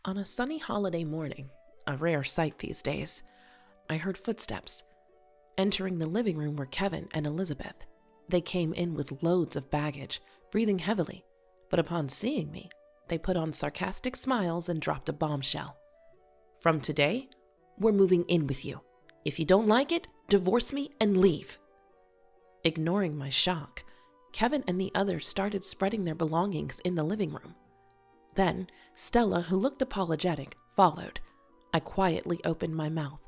On a sunny holiday morning, a rare sight these days, I heard footsteps. Entering the living room were Kevin and Elizabeth. They came in with loads of baggage, breathing heavily, but upon seeing me, they put on sarcastic smiles and dropped a bombshell. "From today, we're moving in with you. If you don't like it, divorce me and leave." Ignoring my shock, Kevin and the others started spreading their belongings in the living room. Then, Stella, who looked apologetic, followed. I quietly opened my mouth.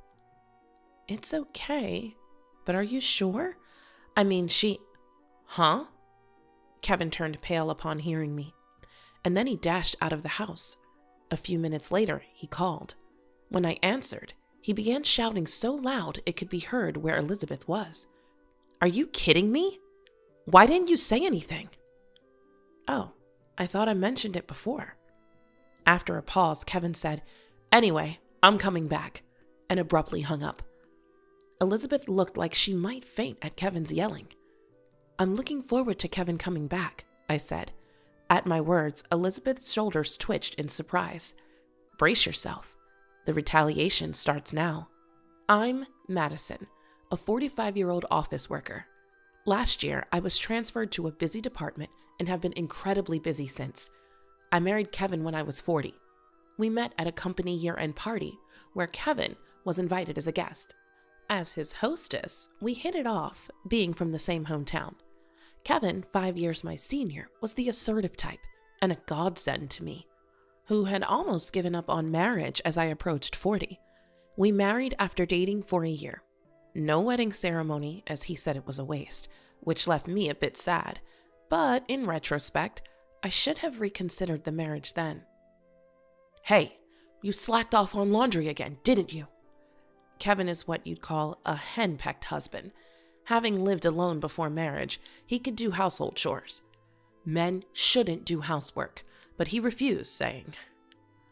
"It's okay, but are you sure? I mean, Huh?" Kevin turned pale upon hearing me, and then he dashed out of the house. A few minutes later, he called. When I answered, he began shouting so loud it could be heard where Elizabeth was. "Are you kidding me? Why didn't you say anything?" "Oh, I thought I mentioned it before." After a pause, Kevin said, "Anyway, I'm coming back," and abruptly hung up. Elizabeth looked like she might faint at Kevin's yelling. "I'm looking forward to Kevin coming back," I said. At my words, Elizabeth's shoulders twitched in surprise. "Brace yourself. The retaliation starts now. I'm Madison, a 45-year-old office worker. Last year, I was transferred to a busy department and have been incredibly busy since. I married Kevin when I was 40. We met at a company year-end party where Kevin was invited as a guest. As his hostess, we hit it off, being from the same hometown. Kevin, 5 years my senior, was the assertive type and a godsend to me, who had almost given up on marriage as I approached 40. We married after dating for a year. No wedding ceremony, as he said it was a waste, which left me a bit sad. But in retrospect, I should have reconsidered the marriage then. "Hey, you slacked off on laundry again, didn't you?" Kevin is what you'd call a henpecked husband. Having lived alone before marriage, he could do household chores. Men shouldn't do housework, but he refused, saying,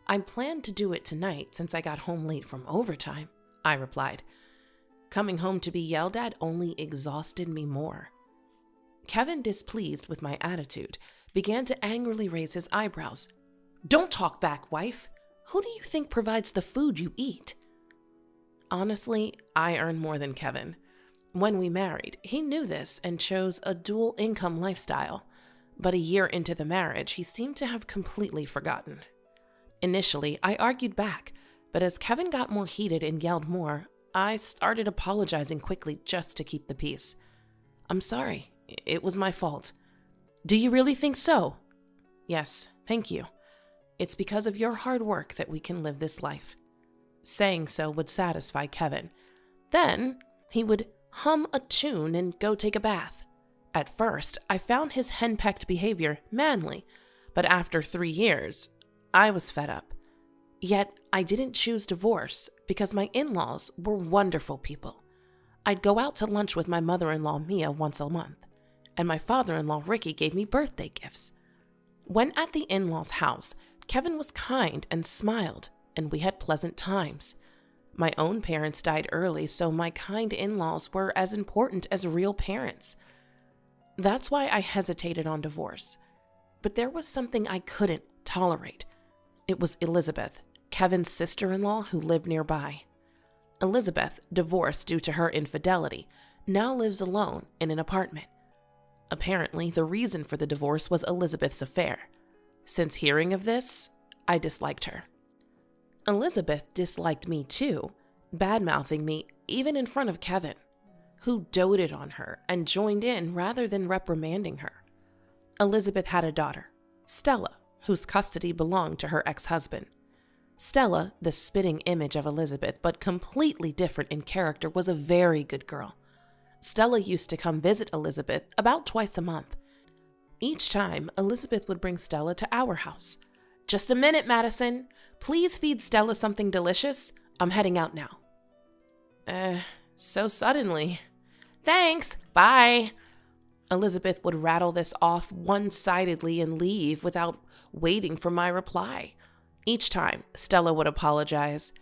"I planned to do it tonight since I got home late from overtime," I replied. Coming home to be yelled at only exhausted me more. Kevin, displeased with my attitude, began to angrily raise his eyebrows. "Don't talk back, wife. Who do you think provides the food you eat?" Honestly, I earn more than Kevin. When we married, he knew this and chose a dual income lifestyle. But a year into the marriage, he seemed to have completely forgotten. Initially, I argued back, but as Kevin got more heated and yelled more, I started apologizing quickly just to keep the peace. "I'm sorry. It was my fault." "Do you really think so?" "Yes, thank you. It's because of your hard work that we can live this life." Saying so would satisfy Kevin. Then he would hum a tune and go take a bath. At first, I found his henpecked behavior manly, but after 3 years, I was fed up. Yet, I didn't choose divorce because my in-laws were wonderful people. I'd go out to lunch with my mother-in-law Mia once a month, and my father-in-law Ricky gave me birthday gifts. When at the in-laws' house, Kevin was kind and smiled, and we had pleasant times. My own parents died early, so my kind in-laws were as important as real parents. That's why I hesitated on divorce. But there was something I couldn't tolerate. It was Elizabeth, Kevin's sister-in-law who lived nearby. Elizabeth, divorced due to her infidelity, now lives alone in an apartment. Apparently, the reason for the divorce was Elizabeth's affair. Since hearing of this, I disliked her. Elizabeth disliked me too, bad-mouthing me even in front of Kevin, who doted on her and joined in rather than reprimanding her. Elizabeth had a daughter, Stella, whose custody belonged to her ex-husband. Stella, the spitting image of Elizabeth but completely different in character, was a very good girl. Stella used to come visit Elizabeth about twice a month. Each time, Elizabeth would bring Stella to our house. "Just a minute, Madison. Please feed Stella something delicious. I'm heading out now." So suddenly. "Thanks, bye." Elizabeth would rattle this off one-sidedly and leave without waiting for my reply. Each time, Stella would apologize.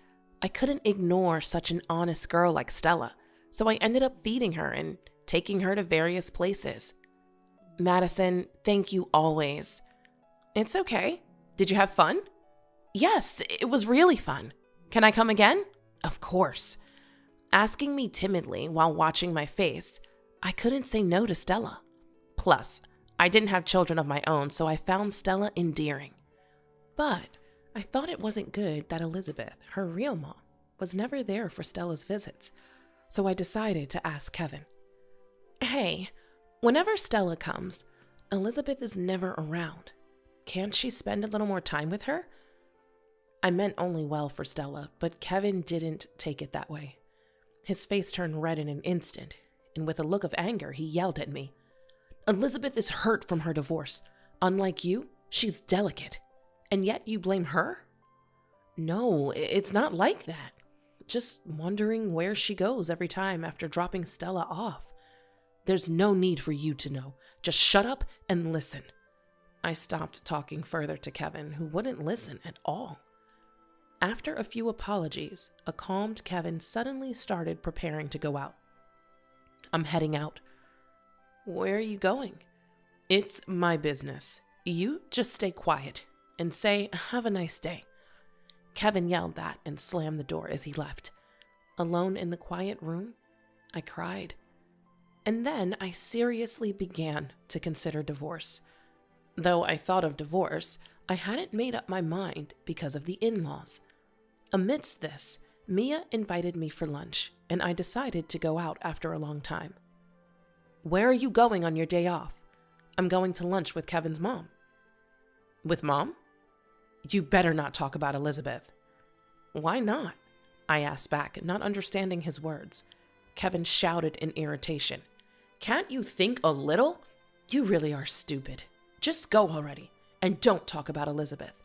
I couldn't ignore such an honest girl like Stella, so I ended up feeding her and taking her to various places. "Madison, thank you always." "It's okay. Did you have fun?" Yes, it was really fun. Can I come again? Of course. Asking me timidly while watching my face, I couldn't say no to Stella. Plus, I didn't have children of my own, so I found Stella endearing. But I thought it wasn't good that Elizabeth, her real mom, was never there for Stella's visits, so I decided to ask Kevin. Hey, whenever Stella comes, Elizabeth is never around. Can't she spend a little more time with her? I meant only well for Stella, but Kevin didn't take it that way. His face turned red in an instant, and with a look of anger, he yelled at me. Elizabeth is hurt from her divorce. Unlike you, she's delicate. And yet you blame her? No, it's not like that. Just wondering where she goes every time after dropping Stella off. There's no need for you to know. Just shut up and listen. I stopped talking further to Kevin, who wouldn't listen at all. After a few apologies, a calmed Kevin suddenly started preparing to go out. I'm heading out. Where are you going? It's my business. You just stay quiet and say, have a nice day. Kevin yelled that and slammed the door as he left. Alone in the quiet room, I cried. And then I seriously began to consider divorce. Though I thought of divorce, I hadn't made up my mind because of the in-laws. Amidst this, Mia invited me for lunch, and I decided to go out after a long time. Where are you going on your day off? I'm going to lunch with Kevin's mom. With mom? You better not talk about Elizabeth. Why not? I asked back, not understanding his words. Kevin shouted in irritation. Can't you think a little? You really are stupid. Just go already, and don't talk about Elizabeth.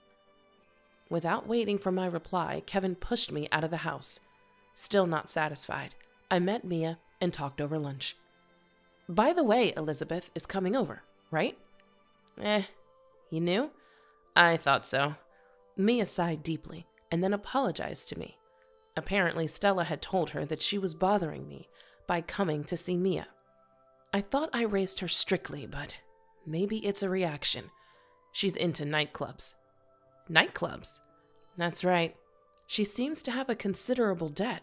Without waiting for my reply, Kevin pushed me out of the house. Still not satisfied, I met Mia and talked over lunch. By the way, Elizabeth is coming over, right? You knew? I thought so. Mia sighed deeply and then apologized to me. Apparently, Stella had told her that she was bothering me by coming to see Mia. I thought I raised her strictly, but maybe it's a reaction. She's into nightclubs. Nightclubs? That's right. She seems to have a considerable debt.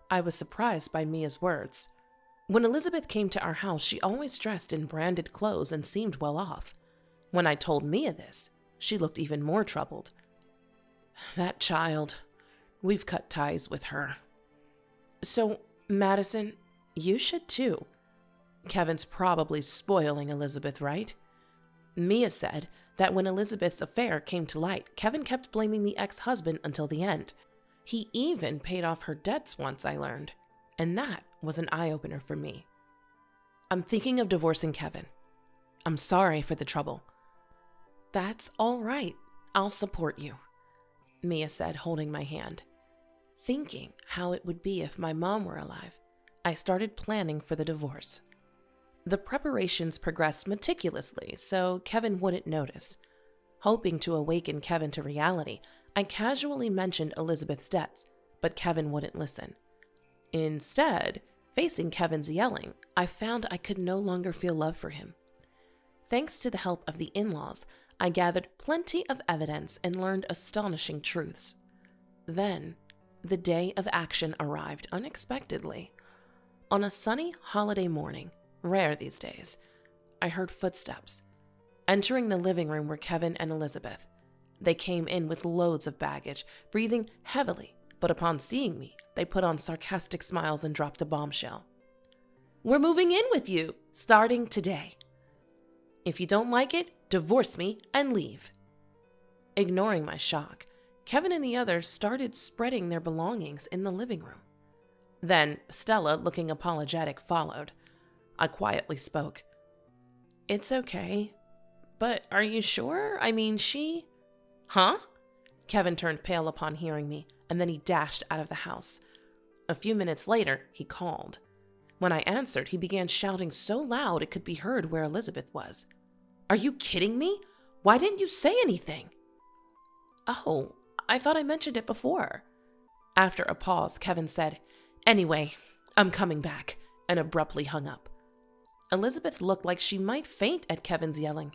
I was surprised by Mia's words. When Elizabeth came to our house, she always dressed in branded clothes and seemed well off. When I told Mia this, she looked even more troubled. That child. We've cut ties with her. So, Madison, you should too. Kevin's probably spoiling Elizabeth, right? Mia said that when Elizabeth's affair came to light, Kevin kept blaming the ex-husband until the end. He even paid off her debts once, I learned. And that was an eye-opener for me. I'm thinking of divorcing Kevin. I'm sorry for the trouble. That's all right. I'll support you, Mia said, holding my hand. Thinking how it would be if my mom were alive, I started planning for the divorce. The preparations progressed meticulously so Kevin wouldn't notice. Hoping to awaken Kevin to reality, I casually mentioned Elizabeth's debts, but Kevin wouldn't listen. Instead, facing Kevin's yelling, I found I could no longer feel love for him. Thanks to the help of the in-laws, I gathered plenty of evidence and learned astonishing truths. Then, the day of action arrived unexpectedly. On a sunny holiday morning, rare these days, I heard footsteps. Entering the living room were Kevin and Elizabeth. They came in with loads of baggage, breathing heavily, but upon seeing me, they put on sarcastic smiles and dropped a bombshell. We're moving in with you, starting today. If you don't like it, divorce me and leave. Ignoring my shock, Kevin and the others started spreading their belongings in the living room. Then Stella, looking apologetic, followed. I quietly spoke. It's okay, but are you sure? I mean, she... Huh? Kevin turned pale upon hearing me, and then he dashed out of the house. A few minutes later, he called. When I answered, he began shouting so loud it could be heard where Elizabeth was. Are you kidding me? Why didn't you say anything? Oh, I thought I mentioned it before. After a pause, Kevin said, Anyway, I'm coming back, and abruptly hung up. Elizabeth looked like she might faint at Kevin's yelling.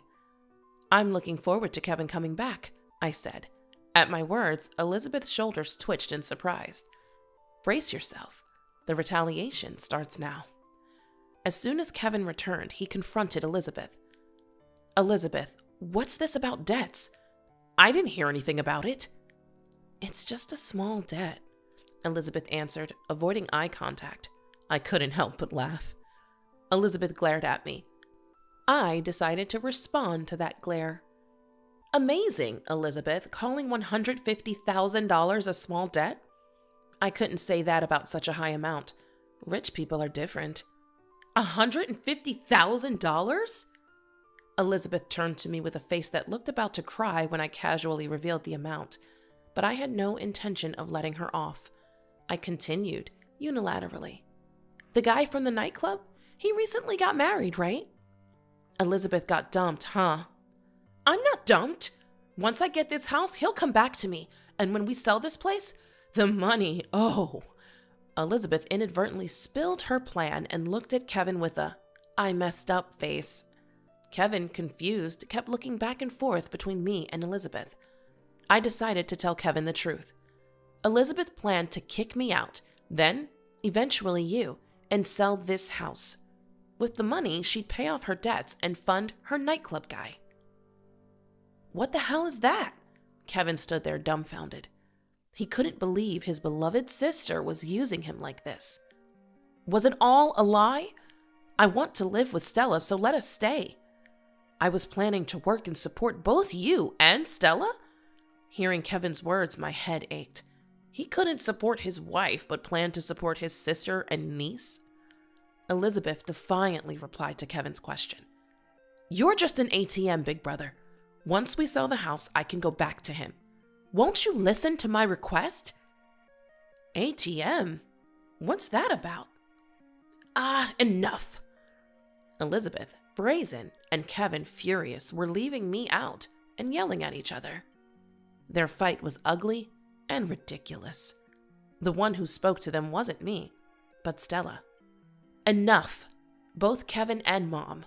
I'm looking forward to Kevin coming back, I said. At my words, Elizabeth's shoulders twitched in surprise. Brace yourself. The retaliation starts now. As soon as Kevin returned, he confronted Elizabeth. Elizabeth, what's this about debts? I didn't hear anything about it. It's just a small debt, Elizabeth answered, avoiding eye contact. I couldn't help but laugh. Elizabeth glared at me. I decided to respond to that glare. Amazing, Elizabeth, calling $150,000 a small debt? I couldn't say that about such a high amount. Rich people are different. $150,000? Elizabeth turned to me with a face that looked about to cry when I casually revealed the amount, but I had no intention of letting her off. I continued, unilaterally. The guy from the nightclub? He recently got married, right? Elizabeth got dumped, huh? I'm not dumped. Once I get this house, he'll come back to me, and when we sell this place, the money, oh. Elizabeth inadvertently spilled her plan and looked at Kevin with a, I messed up face. Kevin, confused, kept looking back and forth between me and Elizabeth. I decided to tell Kevin the truth. Elizabeth planned to kick me out, then, eventually you, and sell this house. With the money, she'd pay off her debts and fund her nightclub guy. What the hell is that? Kevin stood there dumbfounded. He couldn't believe his beloved sister was using him like this. Was it all a lie? I want to live with Stella, so let us stay. I was planning to work and support both you and Stella? Hearing Kevin's words, my head ached. He couldn't support his wife, but planned to support his sister and niece? Elizabeth defiantly replied to Kevin's question. You're just an ATM, big brother. Once we sell the house, I can go back to him. Won't you listen to my request? ATM? What's that about? Enough. Elizabeth, brazen, and Kevin, furious, were leaving me out and yelling at each other. Their fight was ugly and ridiculous. The one who spoke to them wasn't me, but Stella. Enough, both Kevin and Mom.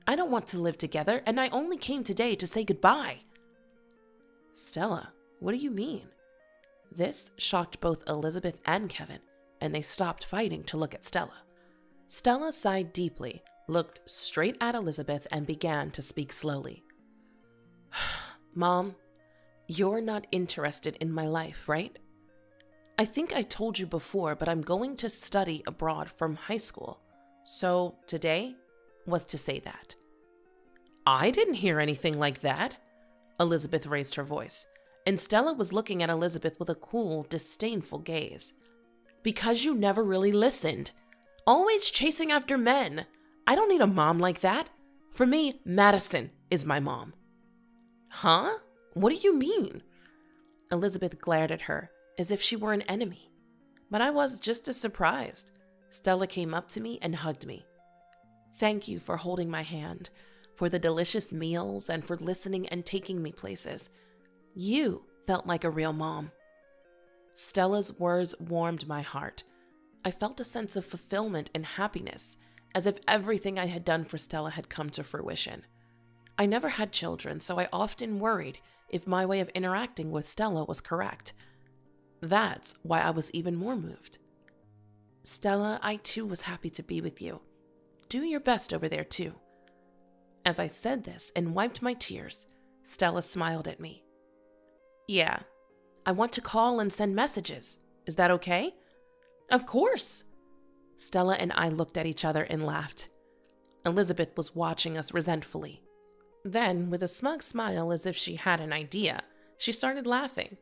I don't want to live together, and I only came today to say goodbye. Stella, what do you mean? This shocked both Elizabeth and Kevin, and they stopped fighting to look at Stella. Stella sighed deeply, looked straight at Elizabeth, and began to speak slowly. Mom, you're not interested in my life, right? I think I told you before, but I'm going to study abroad from high school. So today was to say that. I didn't hear anything like that. Elizabeth raised her voice, and Stella was looking at Elizabeth with a cool, disdainful gaze. Because you never really listened. Always chasing after men. I don't need a mom like that. For me, Madison is my mom. Huh? What do you mean? Elizabeth glared at her as if she were an enemy. But I was just as surprised. Stella came up to me and hugged me. Thank you for holding my hand, for the delicious meals, and for listening and taking me places. You felt like a real mom. Stella's words warmed my heart. I felt a sense of fulfillment and happiness, as if everything I had done for Stella had come to fruition. I never had children, so I often worried if my way of interacting with Stella was correct. That's why I was even more moved. Stella, I too was happy to be with you. Do your best over there too. As I said this and wiped my tears, Stella smiled at me. Yeah, I want to call and send messages. Is that okay? Of course. Stella and I looked at each other and laughed. Elizabeth was watching us resentfully. Then, with a smug smile as if she had an idea, she started laughing.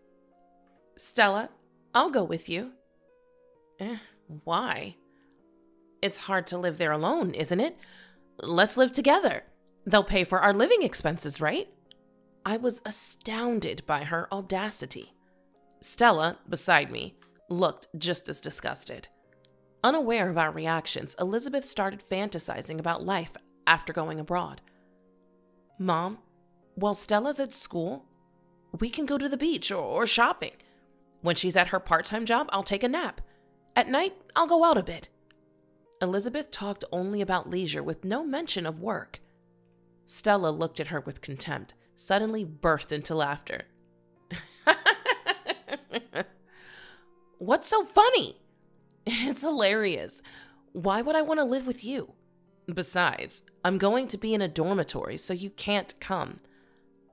Stella, I'll go with you. Why? It's hard to live there alone, isn't it? Let's live together. They'll pay for our living expenses, right? I was astounded by her audacity. Stella, beside me, looked just as disgusted. Unaware of our reactions, Elizabeth started fantasizing about life after going abroad. Mom, while Stella's at school, we can go to the beach or shopping. When she's at her part-time job, I'll take a nap. At night, I'll go out a bit. Elizabeth talked only about leisure with no mention of work. Stella looked at her with contempt, suddenly burst into laughter. What's so funny? It's hilarious. Why would I want to live with you? Besides, I'm going to be in a dormitory, so you can't come.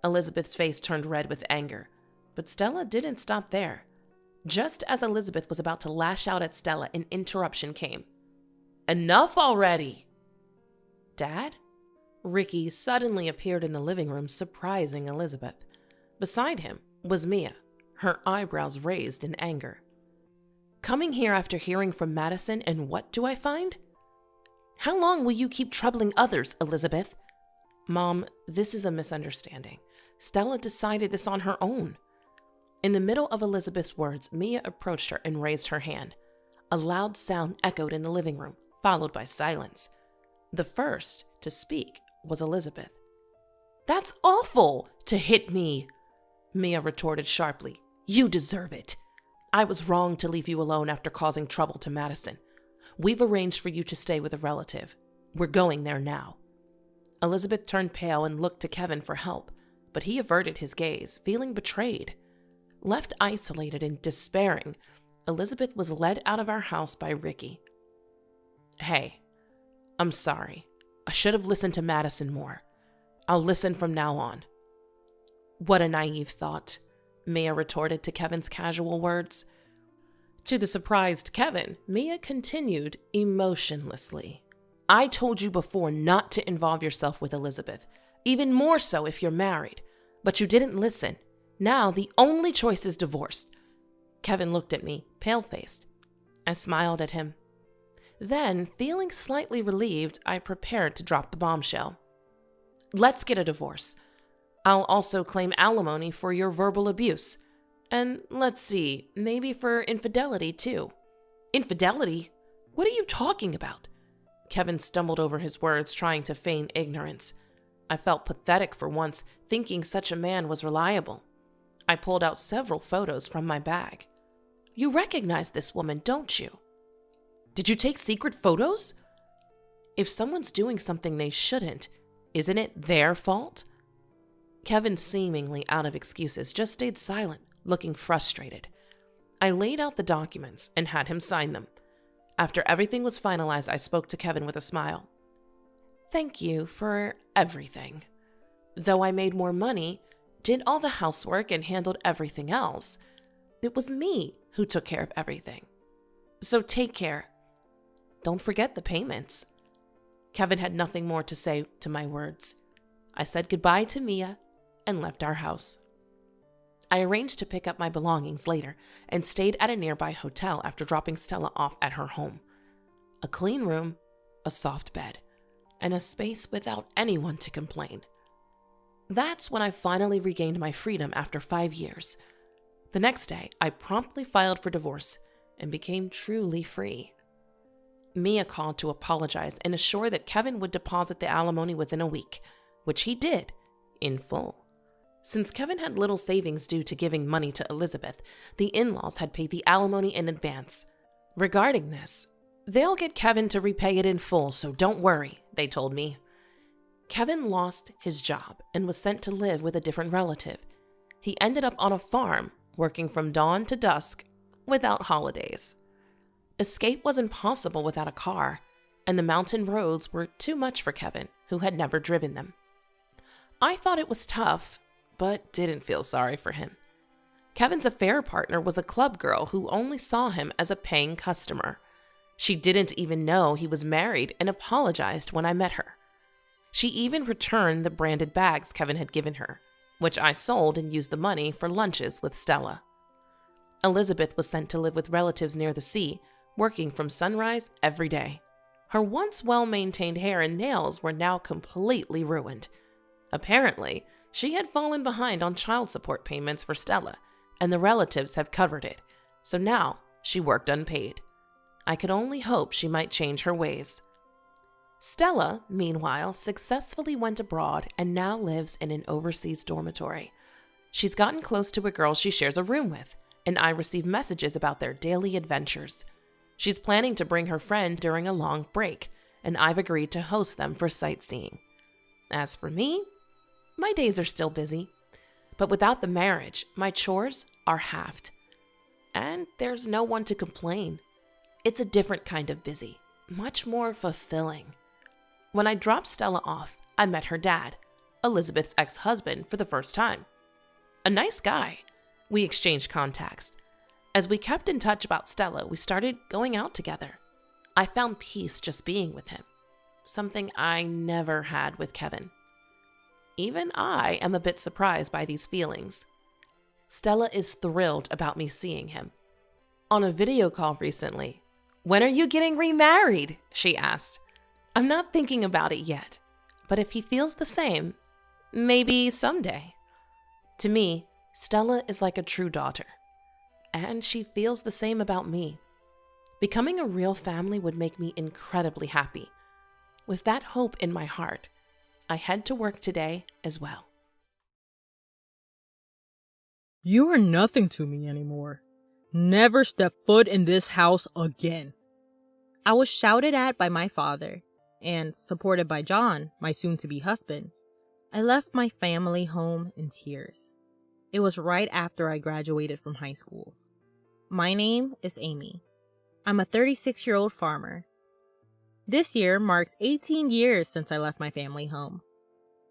Elizabeth's face turned red with anger, but Stella didn't stop there. Just as Elizabeth was about to lash out at Stella, an interruption came. Enough already! Dad? Ricky suddenly appeared in the living room, surprising Elizabeth. Beside him was Mia, her eyebrows raised in anger. Coming here after hearing from Madison, and what do I find? How long will you keep troubling others, Elizabeth? Mom, this is a misunderstanding. Stella decided this on her own. In the middle of Elizabeth's words, Mia approached her and raised her hand. A loud sound echoed in the living room, followed by silence. The first to speak was Elizabeth. That's awful, to hit me, Mia retorted sharply. You deserve it. I was wrong to leave you alone after causing trouble to Madison. We've arranged for you to stay with a relative. We're going there now. Elizabeth turned pale and looked to Kevin for help, but he averted his gaze, feeling betrayed. Left isolated and despairing, Elizabeth was led out of our house by Ricky. Hey, I'm sorry. I should have listened to Madison more. I'll listen from now on. What a naive thought, Mia retorted to Kevin's casual words. To the surprised Kevin, Mia continued emotionlessly. I told you before not to involve yourself with Elizabeth, even more so if you're married, but you didn't listen. Now the only choice is divorce. Kevin looked at me, pale-faced. I smiled at him. Then, feeling slightly relieved, I prepared to drop the bombshell. Let's get a divorce. I'll also claim alimony for your verbal abuse. And let's see, maybe for infidelity too. Infidelity? What are you talking about? Kevin stumbled over his words, trying to feign ignorance. I felt pathetic for once, thinking such a man was reliable. I pulled out several photos from my bag. You recognize this woman, don't you? Did you take secret photos? If someone's doing something they shouldn't, isn't it their fault? Kevin, seemingly out of excuses, just stayed silent, looking frustrated. I laid out the documents and had him sign them. After everything was finalized, I spoke to Kevin with a smile. Thank you for everything. Though I made more money, did all the housework, and handled everything else, it was me who took care of everything. So take care. Don't forget the payments. Kevin had nothing more to say to my words. I said goodbye to Mia and left our house. I arranged to pick up my belongings later and stayed at a nearby hotel after dropping Stella off at her home. A clean room, a soft bed, and a space without anyone to complain. That's when I finally regained my freedom after 5 years. The next day, I promptly filed for divorce and became truly free. Mia called to apologize and assure that Kevin would deposit the alimony within a week, which he did, in full. Since Kevin had little savings due to giving money to Elizabeth, the in-laws had paid the alimony in advance. Regarding this, they'll get Kevin to repay it in full, so don't worry, they told me. Kevin lost his job and was sent to live with a different relative. He ended up on a farm, working from dawn to dusk, without holidays. Escape was impossible without a car, and the mountain roads were too much for Kevin, who had never driven them. I thought it was tough, but didn't feel sorry for him. Kevin's affair partner was a club girl who only saw him as a paying customer. She didn't even know he was married and apologized when I met her. She even returned the branded bags Kevin had given her, which I sold and used the money for lunches with Stella. Elizabeth was sent to live with relatives near the sea, working from sunrise every day. Her once well-maintained hair and nails were now completely ruined. Apparently, she had fallen behind on child support payments for Stella, and the relatives have covered it, so now she worked unpaid. I could only hope she might change her ways. Stella, meanwhile, successfully went abroad and now lives in an overseas dormitory. She's gotten close to a girl she shares a room with, and I receive messages about their daily adventures. She's planning to bring her friend during a long break, and I've agreed to host them for sightseeing. As for me, my days are still busy, but without the marriage, my chores are halved. and there's no one to complain. It's a different kind of busy, much more fulfilling. When I dropped Stella off, I met her dad, Elizabeth's ex-husband, for the first time. A nice guy. We exchanged contacts. As we kept in touch about Stella, we started going out together. I found peace just being with him, something I never had with Kevin. Even I am a bit surprised by these feelings. Stella is thrilled about me seeing him. On a video call recently, "When are you getting remarried?" she asked. I'm not thinking about it yet, but if he feels the same, maybe someday. To me, Stella is like a true daughter, and she feels the same about me. Becoming a real family would make me incredibly happy. With that hope in my heart, I head to work today as well. You are nothing to me anymore. Never step foot in this house again. I was shouted at by my father, and supported by John, my soon-to-be husband. I left my family home in tears. It was right after I graduated from high school. My name is Amy. I'm a 36-year-old farmer. This year marks 18 years since I left my family home.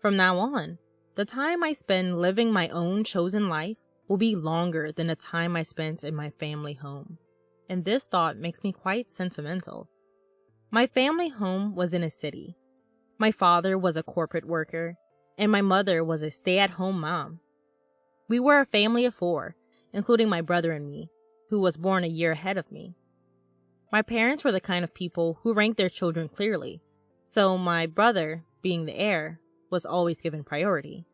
From now on, the time I spend living my own chosen life will be longer than the time I spent in my family home. And this thought makes me quite sentimental. My family home was in a city. My father was a corporate worker, and my mother was a stay-at-home mom. We were a family of 4, including my brother and me, who was born a year ahead of me. My parents were the kind of people who ranked their children clearly, so my brother, being the heir, was always given priority.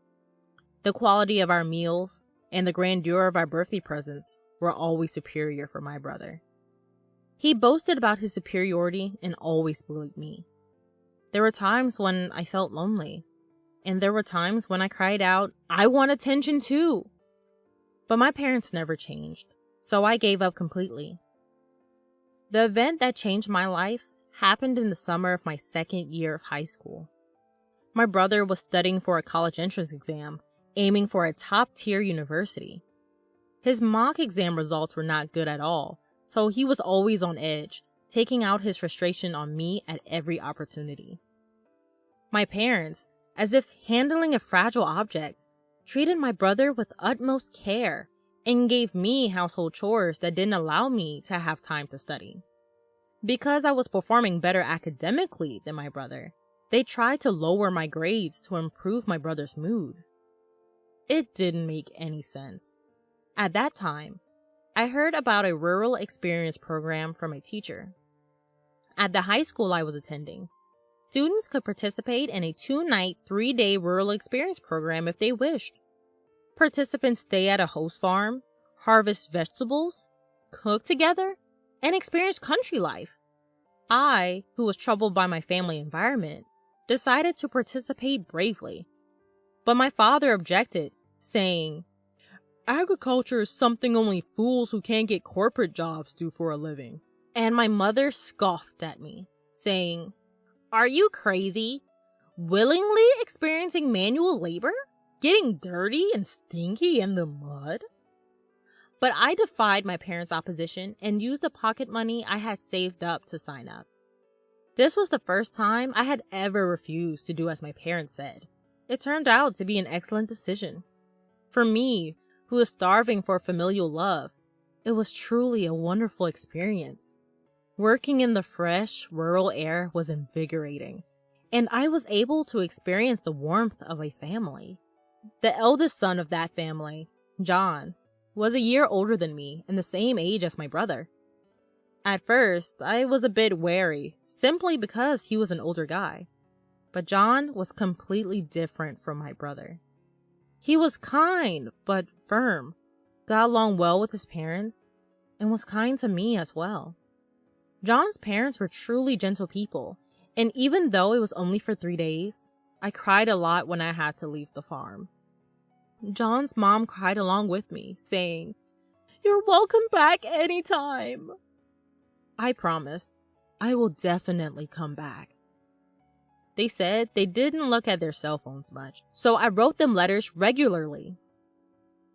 The quality of our meals and the grandeur of our birthday presents were always superior for my brother. He boasted about his superiority and always bullied me. There were times when I felt lonely, and there were times when I cried out, "I want attention too!" But my parents never changed, so I gave up completely. The event that changed my life happened in the summer of my second year of high school. My brother was studying for a college entrance exam, aiming for a top-tier university. His mock exam results were not good at all, so he was always on edge, taking out his frustration on me at every opportunity. My parents, as if handling a fragile object, treated my brother with utmost care and gave me household chores that didn't allow me to have time to study. Because I was performing better academically than my brother, they tried to lower my grades to improve my brother's mood. It didn't make any sense. At that time, I heard about a rural experience program from a teacher. At the high school I was attending, students could participate in a 2-night, 3-day rural experience program if they wished. Participants stay at a host farm, harvest vegetables, cook together, and experience country life. I, who was troubled by my family environment, decided to participate bravely. But my father objected, saying, "Agriculture is something only fools who can't get corporate jobs do for a living." And my mother scoffed at me, saying, "Are you crazy? Willingly experiencing manual labor? Getting dirty and stinky in the mud?" But I defied my parents' opposition and used the pocket money I had saved up to sign up. This was the first time I had ever refused to do as my parents said. It turned out to be an excellent decision. For me, who was starving for familial love, it was truly a wonderful experience. Working in the fresh, rural air was invigorating, and I was able to experience the warmth of a family. The eldest son of that family, John, was a year older than me and the same age as my brother. At first, I was a bit wary, simply because he was an older guy. But John was completely different from my brother. He was kind, but firm, got along well with his parents, and was kind to me as well. John's parents were truly gentle people, and even though it was only for 3 days, I cried a lot when I had to leave the farm. John's mom cried along with me, saying, "You're welcome back anytime." I promised, I will definitely come back. They said they didn't look at their cell phones much, so I wrote them letters regularly.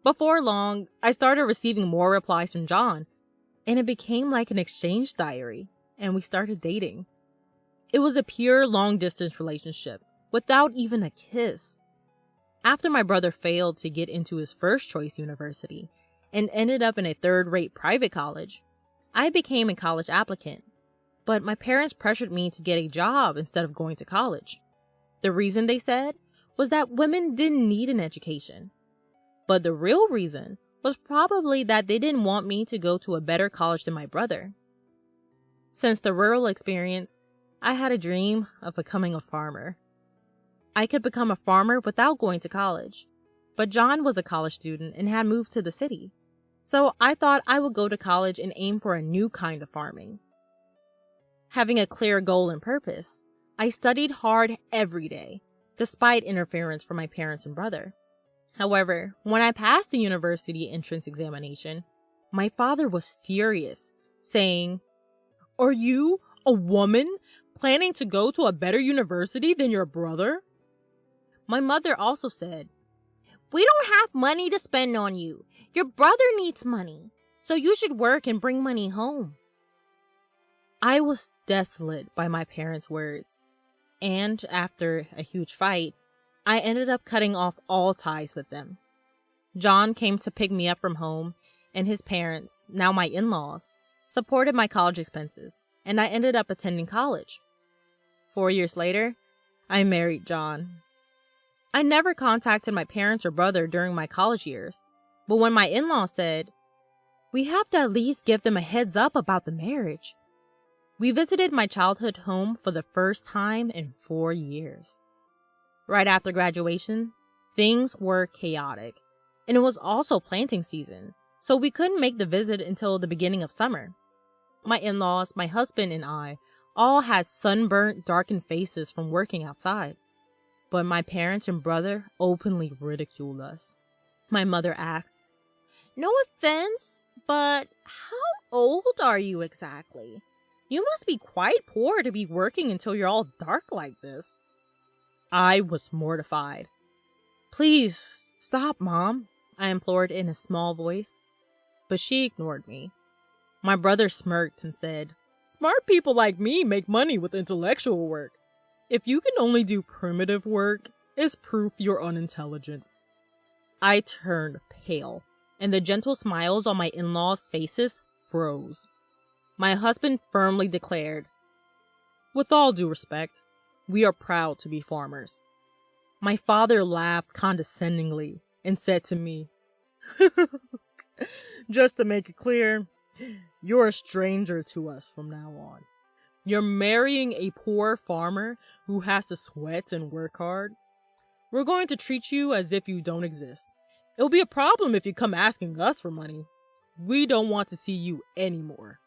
Before long, I started receiving more replies from John, and it became like an exchange diary, and we started dating. It was a pure long-distance relationship, without even a kiss. After my brother failed to get into his first choice university and ended up in a third-rate private college, I became a college applicant. But my parents pressured me to get a job instead of going to college. The reason, they said, was that women didn't need an education. But the real reason was probably that they didn't want me to go to a better college than my brother. Since the rural experience, I had a dream of becoming a farmer. I could become a farmer without going to college, but John was a college student and had moved to the city. So I thought I would go to college and aim for a new kind of farming. Having a clear goal and purpose, I studied hard every day, despite interference from my parents and brother. However, when I passed the university entrance examination, my father was furious, saying, "Are you, a woman, planning to go to a better university than your brother?" My mother also said, "We don't have money to spend on you. Your brother needs money, so you should work and bring money home." I was desolate by my parents' words, and after a huge fight, I ended up cutting off all ties with them. John came to pick me up from home, and his parents, now my in-laws, supported my college expenses, and I ended up attending college. 4 years later, I married John. I never contacted my parents or brother during my college years, but when my in-laws said, "We have to at least give them a heads up about the marriage," we visited my childhood home for the first time in 4 years. Right after graduation, things were chaotic, and it was also planting season, so we couldn't make the visit until the beginning of summer. My in-laws, my husband, and I all had sunburnt, darkened faces from working outside, but my parents and brother openly ridiculed us. My mother asked, "No offense, but how old are you exactly? You must be quite poor to be working until you're all dark like this." I was mortified. "Please, stop, Mom," I implored in a small voice. But she ignored me. My brother smirked and said, "Smart people like me make money with intellectual work. If you can only do primitive work, it's proof you're unintelligent." I turned pale, and the gentle smiles on my in-laws' faces froze. My husband firmly declared, "With all due respect, we are proud to be farmers." My father laughed condescendingly and said to me, "Just to make it clear, you're a stranger to us from now on. You're marrying a poor farmer who has to sweat and work hard. We're going to treat you as if you don't exist. It'll be a problem if you come asking us for money. We don't want to see you anymore."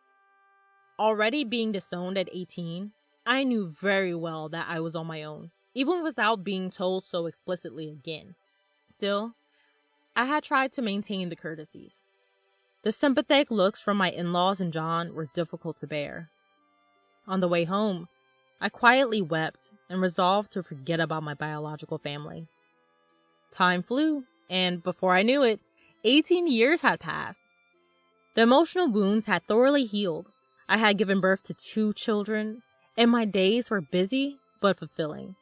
Already being disowned at 18, I knew very well that I was on my own, even without being told so explicitly again. Still, I had tried to maintain the courtesies. The sympathetic looks from my in-laws and John were difficult to bear. On the way home, I quietly wept and resolved to forget about my biological family. Time flew, and before I knew it, 18 years had passed. The emotional wounds had thoroughly healed. I had given birth to 2 children, and my days were busy but fulfilling.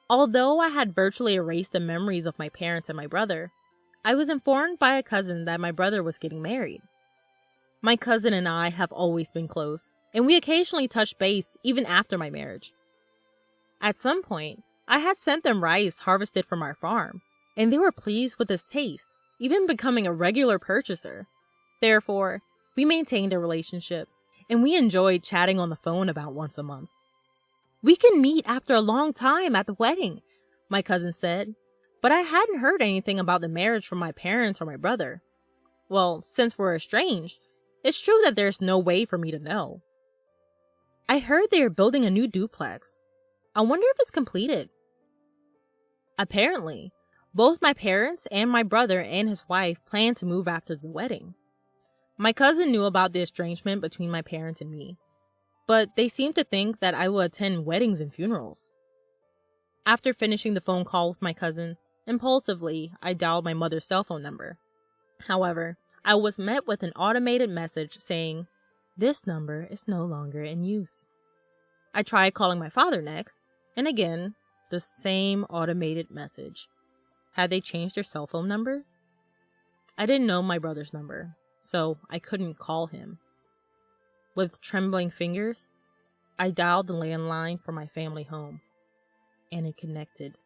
Although I had virtually erased the memories of my parents and my brother, I was informed by a cousin that my brother was getting married. My cousin and I have always been close, and we occasionally touched base even after my marriage. At some point, I had sent them rice harvested from our farm, and they were pleased with its taste, even becoming a regular purchaser. Therefore, we maintained a relationship, and we enjoyed chatting on the phone about once a month. "We can meet after a long time at the wedding," my cousin said, but I hadn't heard anything about the marriage from my parents or my brother. Well, since we're estranged, it's true that there's no way for me to know. "I heard they are building a new duplex. I wonder if it's completed." Apparently, both my parents and my brother and his wife plan to move after the wedding. My cousin knew about the estrangement between my parents and me, but they seemed to think that I would attend weddings and funerals. After finishing the phone call with my cousin, Impulsively, I dialed my mother's cell phone number. However, I was met with an automated message saying, "This number is no longer in use." I tried calling my father next, and again, the same automated message. Had they changed their cell phone numbers? I didn't know my brother's number, so I couldn't call him. With trembling fingers, I dialed the landline for my family home, and it connected.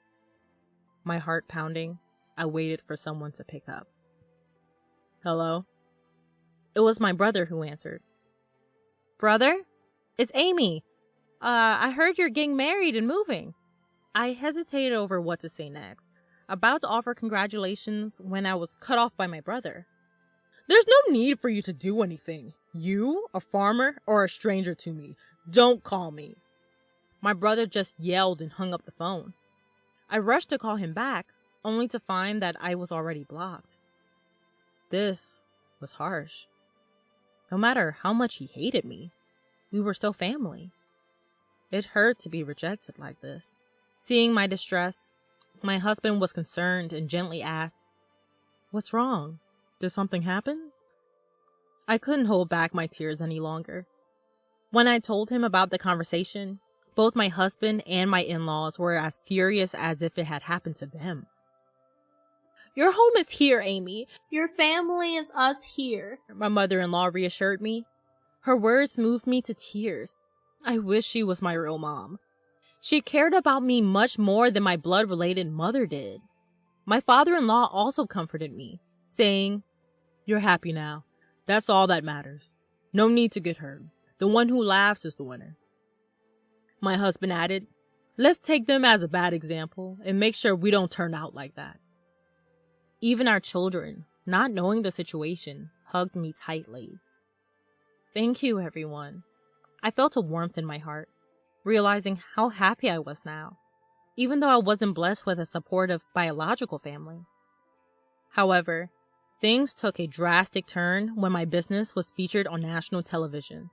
My heart pounding, I waited for someone to pick up. "Hello?" It was my brother who answered. "Brother? It's Amy. I heard you're getting married and moving." I hesitated over what to say next, about to offer congratulations when I was cut off by my brother. "There's no need for you to do anything. You, a farmer, are a stranger to me. Don't call me." My brother just yelled and hung up the phone. I rushed to call him back, only to find that I was already blocked. This was harsh. No matter how much he hated me, we were still family. It hurt to be rejected like this. Seeing my distress, my husband was concerned and gently asked, "What's wrong? Did something happen?" I couldn't hold back my tears any longer. When I told him about the conversation, both my husband and my in-laws were as furious as if it had happened to them. "Your home is here, Amy. Your family is us here," my mother-in-law reassured me. Her words moved me to tears. I wish she was my real mom. She cared about me much more than my blood-related mother did. My father-in-law also comforted me, saying, "You're happy now. That's all that matters. No need to get hurt. The one who laughs is the winner." My husband added, "Let's take them as a bad example and make sure we don't turn out like that." Even our children, not knowing the situation, hugged me tightly. Thank you, everyone. I felt a warmth in my heart, realizing how happy I was now, even though I wasn't blessed with a supportive biological family. However, things took a drastic turn when my business was featured on national television.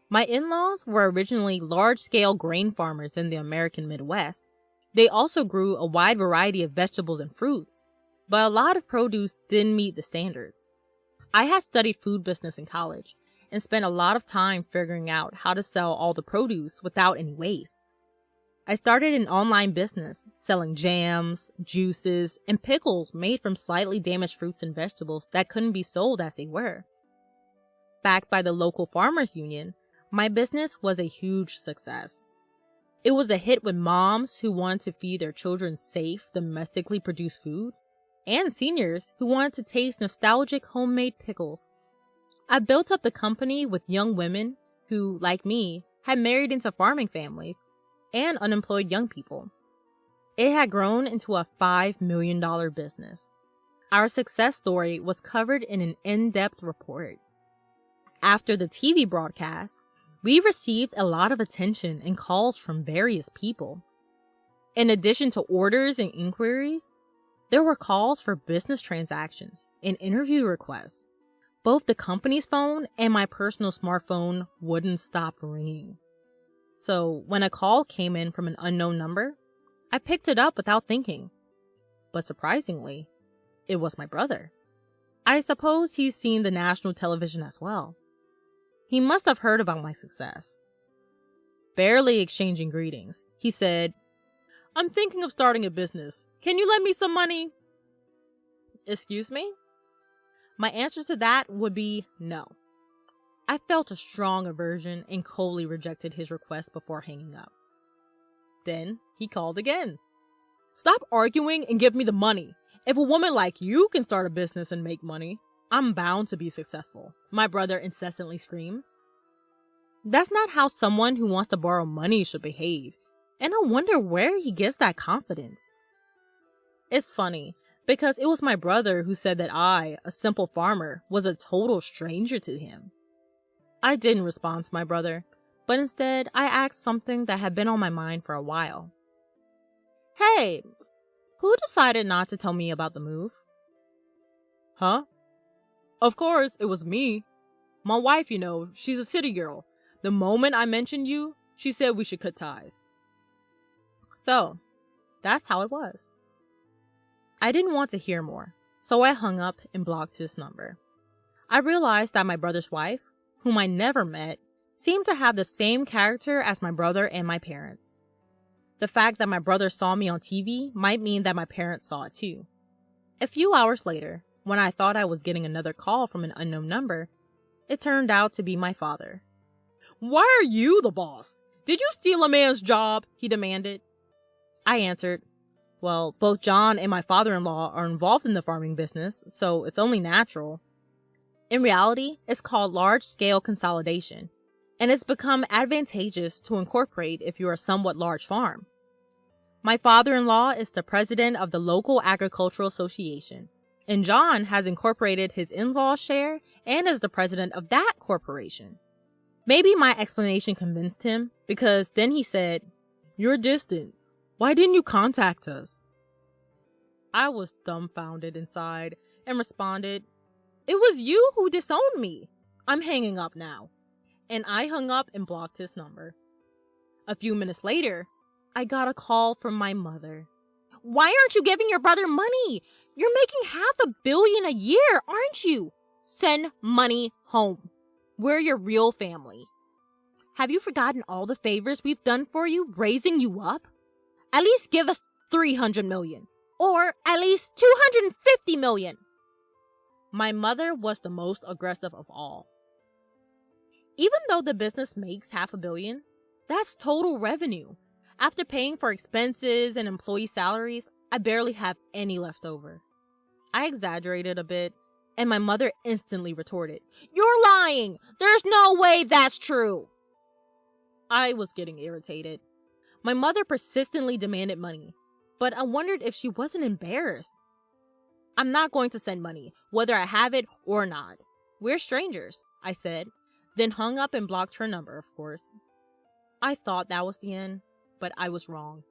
My in-laws were originally large-scale grain farmers in the American Midwest. They also grew a wide variety of vegetables and fruits, but a lot of produce didn't meet the standards. I had studied food business in college and spent a lot of time figuring out how to sell all the produce without any waste. I started an online business selling jams, juices, and pickles made from slightly damaged fruits and vegetables that couldn't be sold as they were. Backed by the local farmers union, my business was a huge success. It was a hit with moms who wanted to feed their children safe, domestically produced food, and seniors who wanted to taste nostalgic homemade pickles. I built up the company with young women who, like me, had married into farming families and unemployed young people. It had grown into a $5 million business. Our success story was covered in an in-depth report. After the TV broadcast, we received a lot of attention and calls from various people. In addition to orders and inquiries, there were calls for business transactions and interview requests. Both the company's phone and my personal smartphone wouldn't stop ringing. So when a call came in from an unknown number, I picked it up without thinking. But surprisingly, it was my brother. I suppose he's seen the national television as well. He must have heard about my success. Barely exchanging greetings, he said, "I'm thinking of starting a business. Can you lend me some money?" Excuse me? My answer to that would be no. I felt a strong aversion and coldly rejected his request before hanging up. Then he called again. "Stop arguing and give me the money. If a woman like you can start a business and make money, I'm bound to be successful," my brother incessantly screams. That's not how someone who wants to borrow money should behave, and I wonder where he gets that confidence. It's funny, because it was my brother who said that I, a simple farmer, was a total stranger to him. I didn't respond to my brother, but instead I asked something that had been on my mind for a while. "Hey, who decided not to tell me about the move?" "Huh? Of course, it was me. My wife, she's a city girl. The moment I mentioned you, she said we should cut ties." So, that's how it was. I didn't want to hear more, so I hung up and blocked his number. I realized that my brother's wife, whom I never met, seemed to have the same character as my brother and my parents. The fact that my brother saw me on TV might mean that my parents saw it too. A few hours later, when I thought I was getting another call from an unknown number, it turned out to be my father. "Why are you the boss? Did you steal a man's job?" he demanded. I answered, "Well, both John and my father-in-law are involved in the farming business, so it's only natural." In reality, it's called large-scale consolidation, and it's become advantageous to incorporate if you're a somewhat large farm. My father-in-law is the president of the local agricultural association, and John has incorporated his in-law share and is the president of that corporation. Maybe my explanation convinced him, because then he said, "You're distant. Why didn't you contact us?" I was dumbfounded inside and responded, "It was you who disowned me. I'm hanging up now." And I hung up and blocked his number. A few minutes later, I got a call from my mother. "Why aren't you giving your brother money? You're making $500 million a year, aren't you? Send money home. We're your real family. Have you forgotten all the favors we've done for you, raising you up? At least give us $300 million, or at least $250 million. My mother was the most aggressive of all. Even though the business makes $500 million, that's total revenue. After paying for expenses and employee salaries, I barely have any left over. I exaggerated a bit, and my mother instantly retorted, "You're lying! There's no way that's true!" I was getting irritated. My mother persistently demanded money, but I wondered if she wasn't embarrassed. "I'm not going to send money, whether I have it or not. We're strangers," I said, then hung up and blocked her number, of course. I thought that was the end, but I was wrong.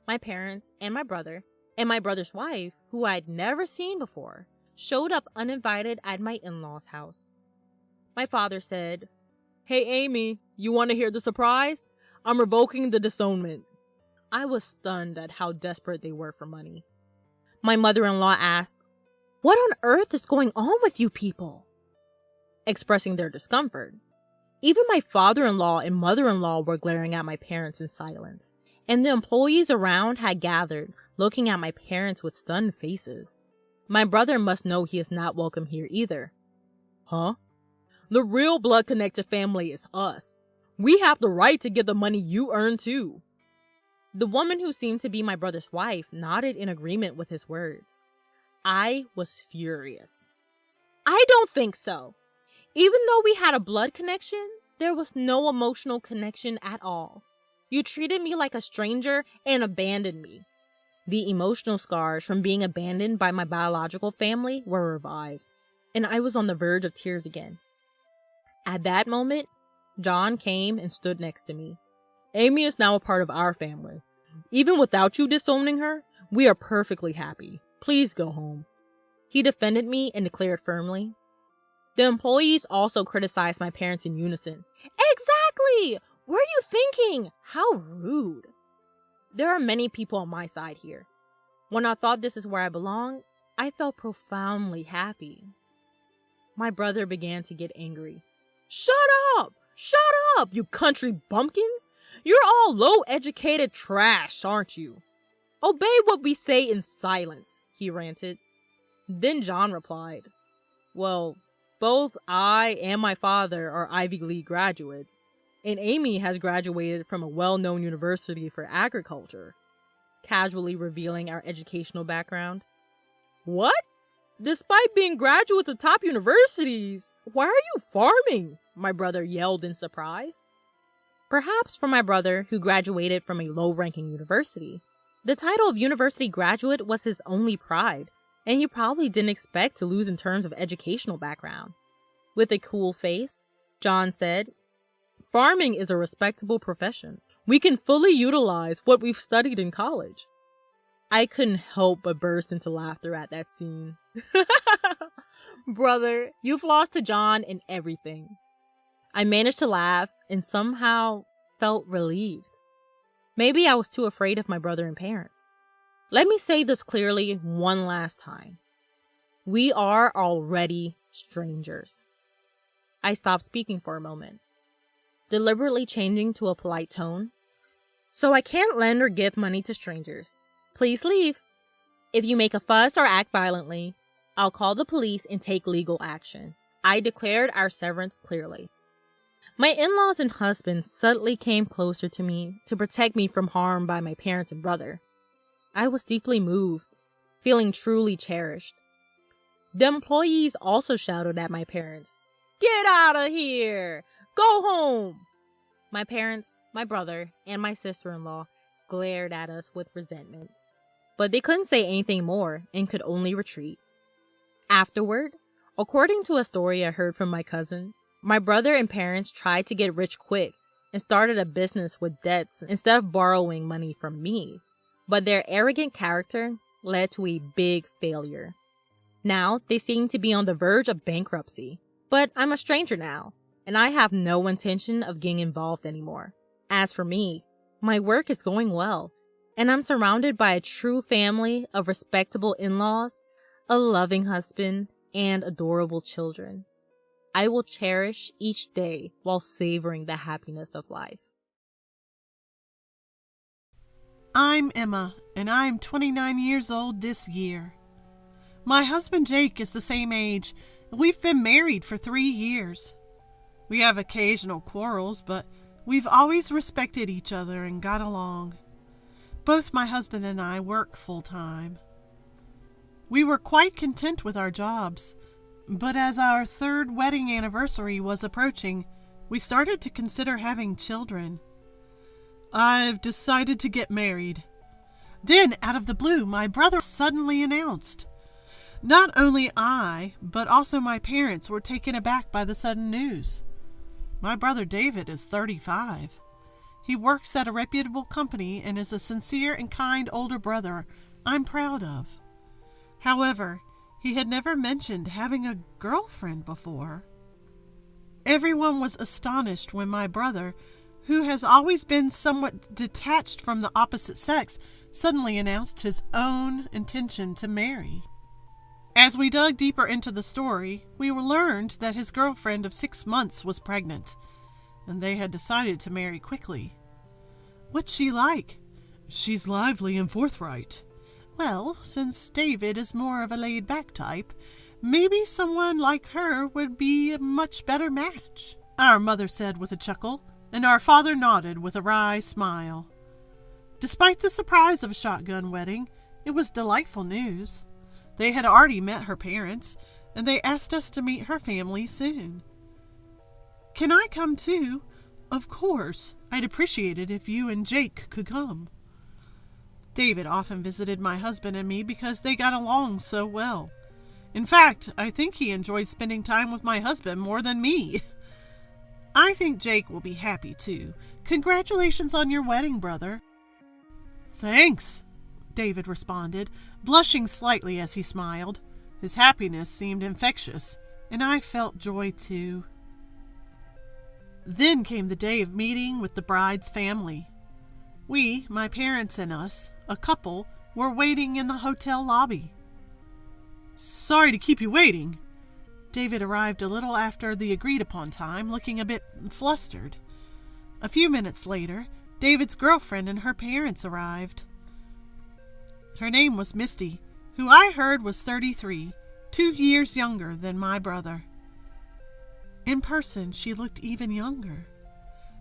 My parents and my brother, and my brother's wife, who I'd never seen before, showed up uninvited at my in-laws' house. My father said, "Hey Amy, you want to hear the surprise? I'm revoking the disownment." I was stunned at how desperate they were for money. My mother-in-law asked, "What on earth is going on with you people?" Expressing their discomfort. Even my father-in-law and mother-in-law were glaring at my parents in silence, and the employees around had gathered, looking at my parents with stunned faces. My brother must know he is not welcome here either. "Huh? The real blood-connected family is us. We have the right to get the money you earn too." The woman who seemed to be my brother's wife nodded in agreement with his words. I was furious. "I don't think so. Even though we had a blood connection, there was no emotional connection at all. You treated me like a stranger and abandoned me." The emotional scars from being abandoned by my biological family were revived, and I was on the verge of tears again. At that moment, John came and stood next to me. "Amy is now a part of our family. Even without you disowning her, we are perfectly happy. Please go home." He defended me and declared firmly. The employees also criticized my parents in unison. "Exactly! What are you thinking? How rude." There are many people on my side here. When I thought this is where I belong, I felt profoundly happy. My brother began to get angry. "Shut up! Shut up, you country bumpkins! You're all low-educated trash, aren't you? Obey what we say in silence," he ranted. Then John replied, "Well, both I and my father are Ivy League graduates, and Amy has graduated from a well-known university for agriculture," casually revealing our educational background. "What? Despite being graduates of top universities, why are you farming?" my brother yelled in surprise. Perhaps for my brother, who graduated from a low-ranking university, the title of university graduate was his only pride, and he probably didn't expect to lose in terms of educational background. With a cool face, John said, "Farming is a respectable profession. We can fully utilize what we've studied in college." I couldn't help but burst into laughter at that scene. Brother, you've lost to John in everything. I managed to laugh and somehow felt relieved. Maybe I was too afraid of my brother and parents. Let me say this clearly one last time. We are already strangers. I stopped speaking for a moment, deliberately changing to a polite tone. So I can't lend or give money to strangers. Please leave. If you make a fuss or act violently, I'll call the police and take legal action. I declared our severance clearly. My in-laws and husband suddenly came closer to me to protect me from harm by my parents and brother. I was deeply moved, feeling truly cherished. The employees also shouted at my parents, "Get out of here! Go home!" My parents, my brother, and my sister-in-law glared at us with resentment. But they couldn't say anything more and could only retreat. Afterward, according to a story I heard from my cousin, my brother and parents tried to get rich quick and started a business with debts instead of borrowing money from me. But their arrogant character led to a big failure. Now, they seem to be on the verge of bankruptcy. But I'm a stranger now, and I have no intention of getting involved anymore. As for me, my work is going well, and I'm surrounded by a true family of respectable in-laws, a loving husband, and adorable children. I will cherish each day while savoring the happiness of life. I'm Emma, and I'm 29 years old this year. My husband Jake is the same age. We've been married for 3 years. We have occasional quarrels, but we've always respected each other and got along. Both my husband and I work full-time. We were quite content with our jobs, but as our 3rd wedding anniversary was approaching, we started to consider having children. I've decided to get married. Then, out of the blue, my brother suddenly announced. Not only I, but also my parents were taken aback by the sudden news. My brother David is 35. He works at a reputable company and is a sincere and kind older brother I'm proud of. However, he had never mentioned having a girlfriend before. Everyone was astonished when my brother, who has always been somewhat detached from the opposite sex, suddenly announced his own intention to marry. As we dug deeper into the story, we learned that his girlfriend of 6 months was pregnant, and they had decided to marry quickly. What's she like? She's lively and forthright. Well, since David is more of a laid-back type, maybe someone like her would be a much better match, our mother said with a chuckle, and our father nodded with a wry smile. Despite the surprise of a shotgun wedding, it was delightful news. They had already met her parents, and they asked us to meet her family soon. Can I come too? Of course. I'd appreciate it if you and Jake could come. David often visited my husband and me because they got along so well. In fact, I think he enjoyed spending time with my husband more than me. I think Jake will be happy too. Congratulations on your wedding, brother. Thanks, David responded, blushing slightly as he smiled. His happiness seemed infectious, and I felt joy too. Then came the day of meeting with the bride's family. We, my parents and us, a couple, were waiting in the hotel lobby. Sorry to keep you waiting. David arrived a little after the agreed-upon time, looking a bit flustered. A few minutes later, David's girlfriend and her parents arrived. Her name was Misty, who I heard was 33, 2 years younger than my brother. In person, she looked even younger.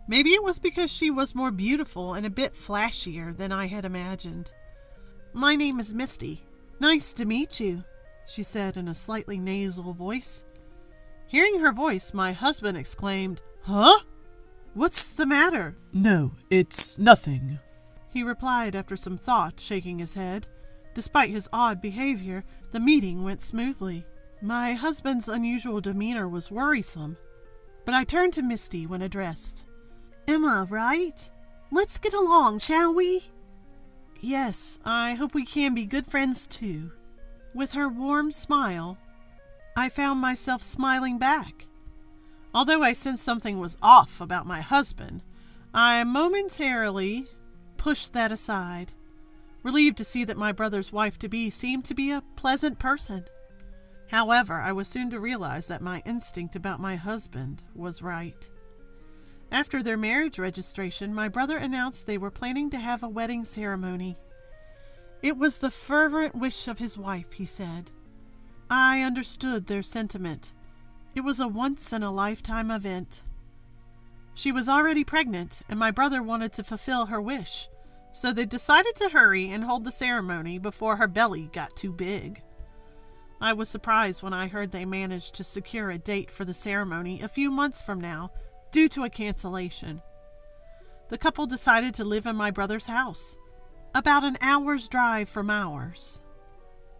Maybe it was because she was more beautiful and a bit flashier than I had imagined. My name is Misty. Nice to meet you, she said in a slightly nasal voice. Hearing her voice, my husband exclaimed, Huh? What's the matter? No, it's nothing, he replied after some thought, shaking his head. Despite his odd behavior, the meeting went smoothly. My husband's unusual demeanor was worrisome, but I turned to Misty when addressed. Emma, right? Let's get along, shall we? Yes, I hope we can be good friends too. With her warm smile, I found myself smiling back. Although I sensed something was off about my husband, I momentarily pushed that aside. relieved to see that my brother's wife-to-be seemed to be a pleasant person. However, I was soon to realize that my instinct about my husband was right. After their marriage registration, my brother announced they were planning to have a wedding ceremony. It was the fervent wish of his wife, he said. I understood their sentiment. It was a once-in-a-lifetime event. She was already pregnant, and my brother wanted to fulfill her wish, so they decided to hurry and hold the ceremony before her belly got too big. I was surprised when I heard they managed to secure a date for the ceremony a few months from now due to a cancellation. The couple decided to live in my brother's house, about an hour's drive from ours.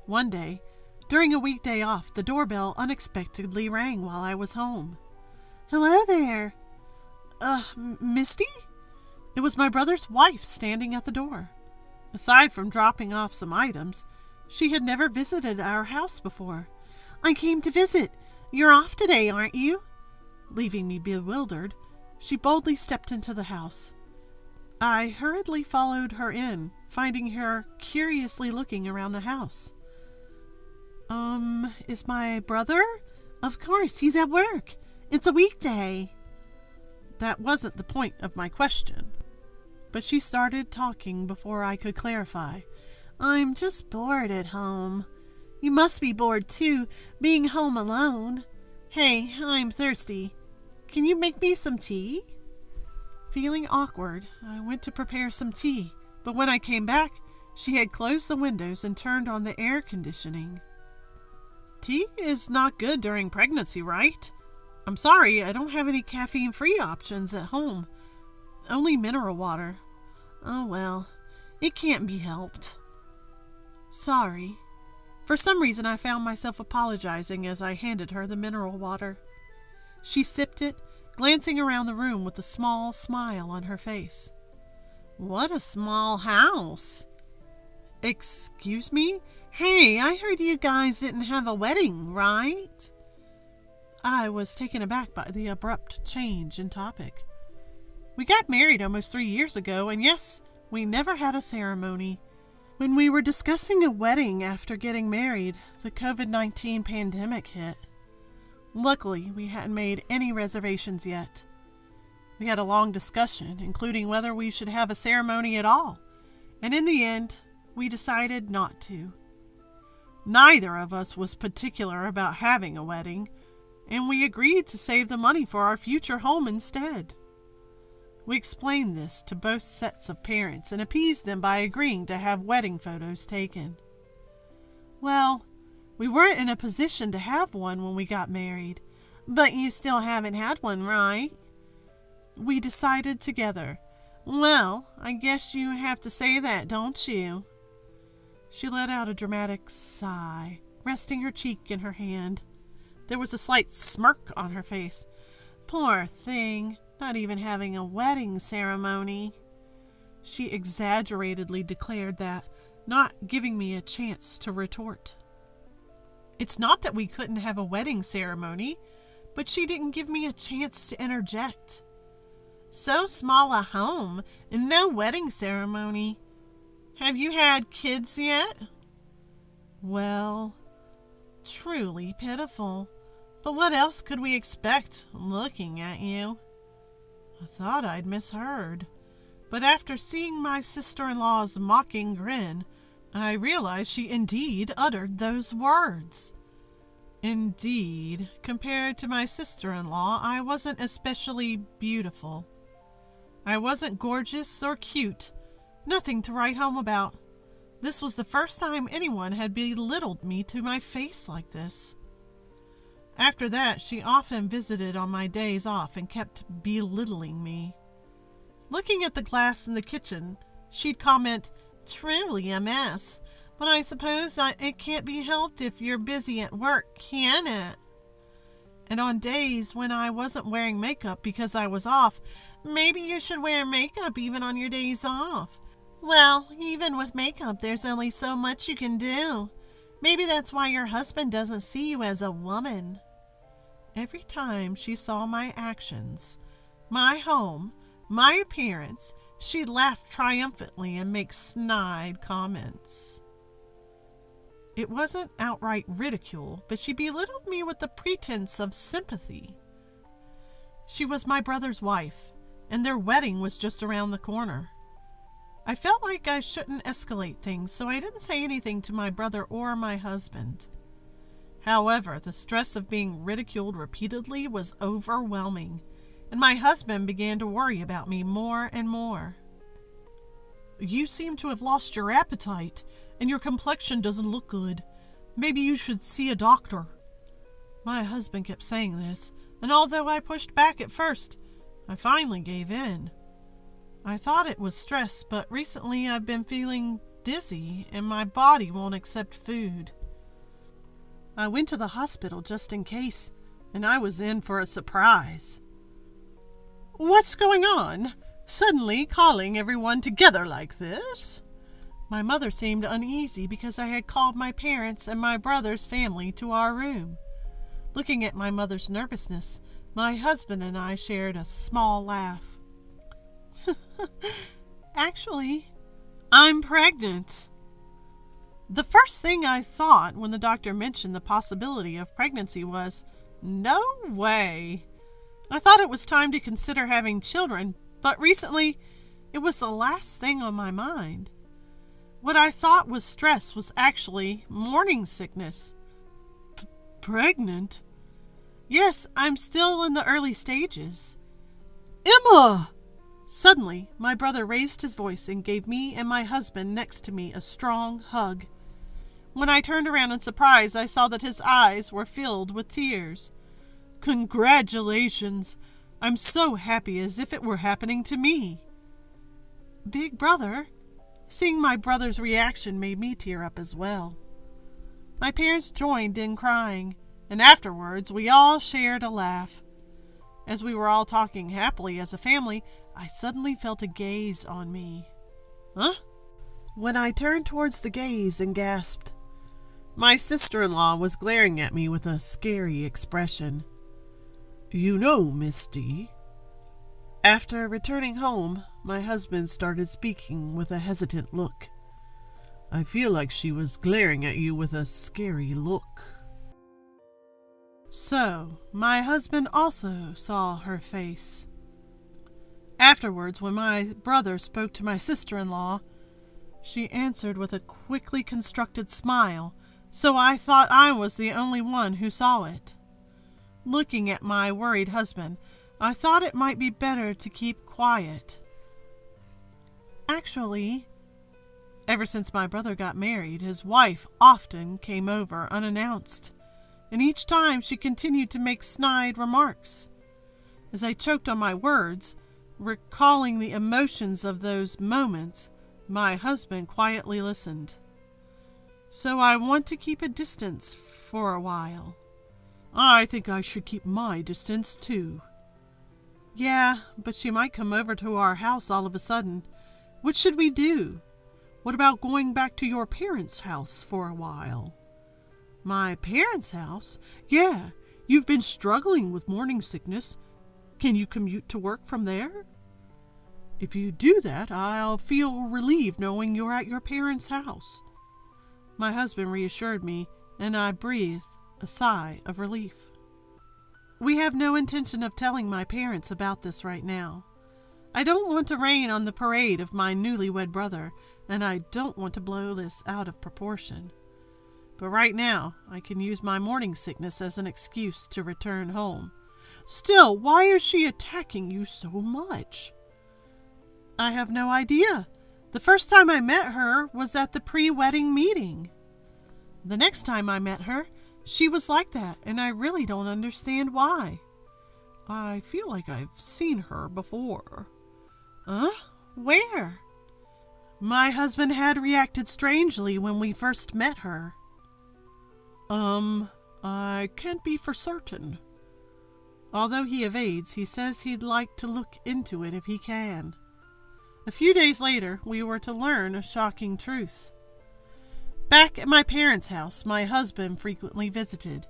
One day, during a weekday off, the doorbell unexpectedly rang while I was home. "Hello there. Misty?" It was my brother's wife standing at the door. Aside from dropping off some items, she had never visited our house before. "I came to visit. You're off today, aren't you?" Leaving me bewildered, she boldly stepped into the house. I hurriedly followed her in, finding her curiously looking around the house. Is my brother? Of course, he's at work. It's a weekday." That wasn't the point of my question, but she started talking before I could clarify. "I'm just bored at home. You must be bored too, being home alone. Hey, I'm thirsty. Can you make me some tea?" Feeling awkward, I went to prepare some tea, but when I came back, she had closed the windows and turned on the air conditioning. "Tea is not good during pregnancy, right? I'm sorry, I don't have any caffeine-free options at home. Only mineral water." "Oh well, it can't be helped." "Sorry." For some reason, I found myself apologizing as I handed her the mineral water. She sipped it, glancing around the room with a small smile on her face. "What a small house." "Excuse me? Hey, I heard you guys didn't have a wedding, right?" I was taken aback by the abrupt change in topic. "We got married almost 3 years ago, and yes, we never had a ceremony. When we were discussing a wedding after getting married, the COVID-19 pandemic hit. Luckily, we hadn't made any reservations yet. We had a long discussion, including whether we should have a ceremony at all, and in the end, we decided not to. Neither of us was particular about having a wedding, and we agreed to save the money for our future home instead. We explained this to both sets of parents and appeased them by agreeing to have wedding photos taken. Well, we weren't in a position to have one when we got married, but you still haven't had one, right?" We decided together. "Well, I guess you have to say that, don't you?" She let out a dramatic sigh, resting her cheek in her hand. There was a slight smirk on her face. "Poor thing, not even having a wedding ceremony." She exaggeratedly declared that, not giving me a chance to retort. It's not that we couldn't have a wedding ceremony, but she didn't give me a chance to interject. "So small a home and no wedding ceremony. Have you had kids yet?" Well, truly pitiful. But what else could we expect, looking at you? I thought I'd misheard, but after seeing my sister-in-law's mocking grin, I realized she indeed uttered those words. Indeed, compared to my sister-in-law, I wasn't especially beautiful. I wasn't gorgeous or cute, nothing to write home about. This was the first time anyone had belittled me to my face like this. After that, she often visited on my days off and kept belittling me. Looking at the glass in the kitchen, she'd comment, "Truly a mess, but I suppose it can't be helped if you're busy at work, can it?" And on days when I wasn't wearing makeup because I was off, "Maybe you should wear makeup even on your days off." Well, even with makeup, there's only so much you can do. Maybe that's why your husband doesn't see you as a woman. Every time she saw my actions, my home, my appearance, She'd laugh triumphantly and make snide comments. It wasn't outright ridicule, but she belittled me with the pretense of sympathy. She was my brother's wife, and their wedding was just around the corner. I felt like I shouldn't escalate things, so I didn't say anything to my brother or my husband. However, the stress of being ridiculed repeatedly was overwhelming, and my husband began to worry about me more and more. "You seem to have lost your appetite, and your complexion doesn't look good. Maybe you should see a doctor." My husband kept saying this, and although I pushed back at first, I finally gave in. I thought it was stress, but recently I've been feeling dizzy and my body won't accept food. I went to the hospital just in case, and I was in for a surprise. "What's going on? Suddenly calling everyone together like this?" My mother seemed uneasy because I had called my parents and my brother's family to our room. Looking at my mother's nervousness, my husband and I shared a small laugh. "Actually, I'm pregnant." The first thing I thought when the doctor mentioned the possibility of pregnancy was, "No way." I thought it was time to consider having children, but recently it was the last thing on my mind. What I thought was stress was actually morning sickness. Pregnant? Yes, I'm still in the early stages. "Emma!" Suddenly, my brother raised his voice and gave me and my husband next to me a strong hug. When I turned around in surprise, I saw that his eyes were filled with tears. "Congratulations! I'm so happy, as if it were happening to me." "Big brother?" Seeing my brother's reaction made me tear up as well. My parents joined in crying, and afterwards we all shared a laugh. As we were all talking happily as a family, I suddenly felt a gaze on me. "Huh?" When I turned towards the gaze and gasped, my sister-in-law was glaring at me with a scary expression. "You know, Miss D." After returning home, my husband started speaking with a hesitant look. "I feel like she was glaring at you with a scary look." So, my husband also saw her face. Afterwards, when my brother spoke to my sister-in-law, she answered with a quickly constructed smile, so I thought I was the only one who saw it. Looking at my worried husband, I thought it might be better to keep quiet. Actually, ever since my brother got married, his wife often came over unannounced, and each time she continued to make snide remarks. As I choked on my words, recalling the emotions of those moments, my husband quietly listened. "So I want to keep a distance for a while." "I think I should keep my distance too." "Yeah, but she might come over to our house all of a sudden. What should we do? What about going back to your parents' house for a while?" "My parents' house? Yeah, you've been struggling with morning sickness. Can you commute to work from there?" "If you do that, I'll feel relieved knowing you're at your parents' house." My husband reassured me, and I breathed a sigh of relief. We have no intention of telling my parents about this right now. I don't want to rain on the parade of my newlywed brother, and I don't want to blow this out of proportion. But right now, I can use my morning sickness as an excuse to return home. Still, why is she attacking you so much? I have no idea. The first time I met her was at the pre-wedding meeting. The next time I met her, she was like that, and I really don't understand why. I feel like I've seen her before. Huh? Where? My husband had reacted strangely when we first met her. I can't be for certain. Although he evades, he says he'd like to look into it if he can. A few days later, we were to learn a shocking truth. Back at my parents' house, my husband frequently visited,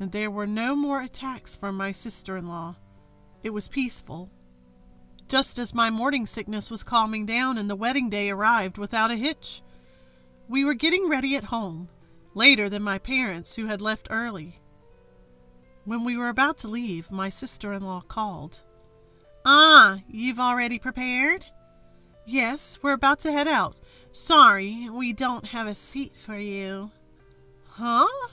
and there were no more attacks from my sister-in-law. It was peaceful. just as my morning sickness was calming down and the wedding day arrived without a hitch. We were getting ready at home, later than my parents, who had left early. When we were about to leave, my sister-in-law called. "Ah, you've already prepared?" "Yes, we're about to head out. Sorry, we don't have a seat for you." "Huh?"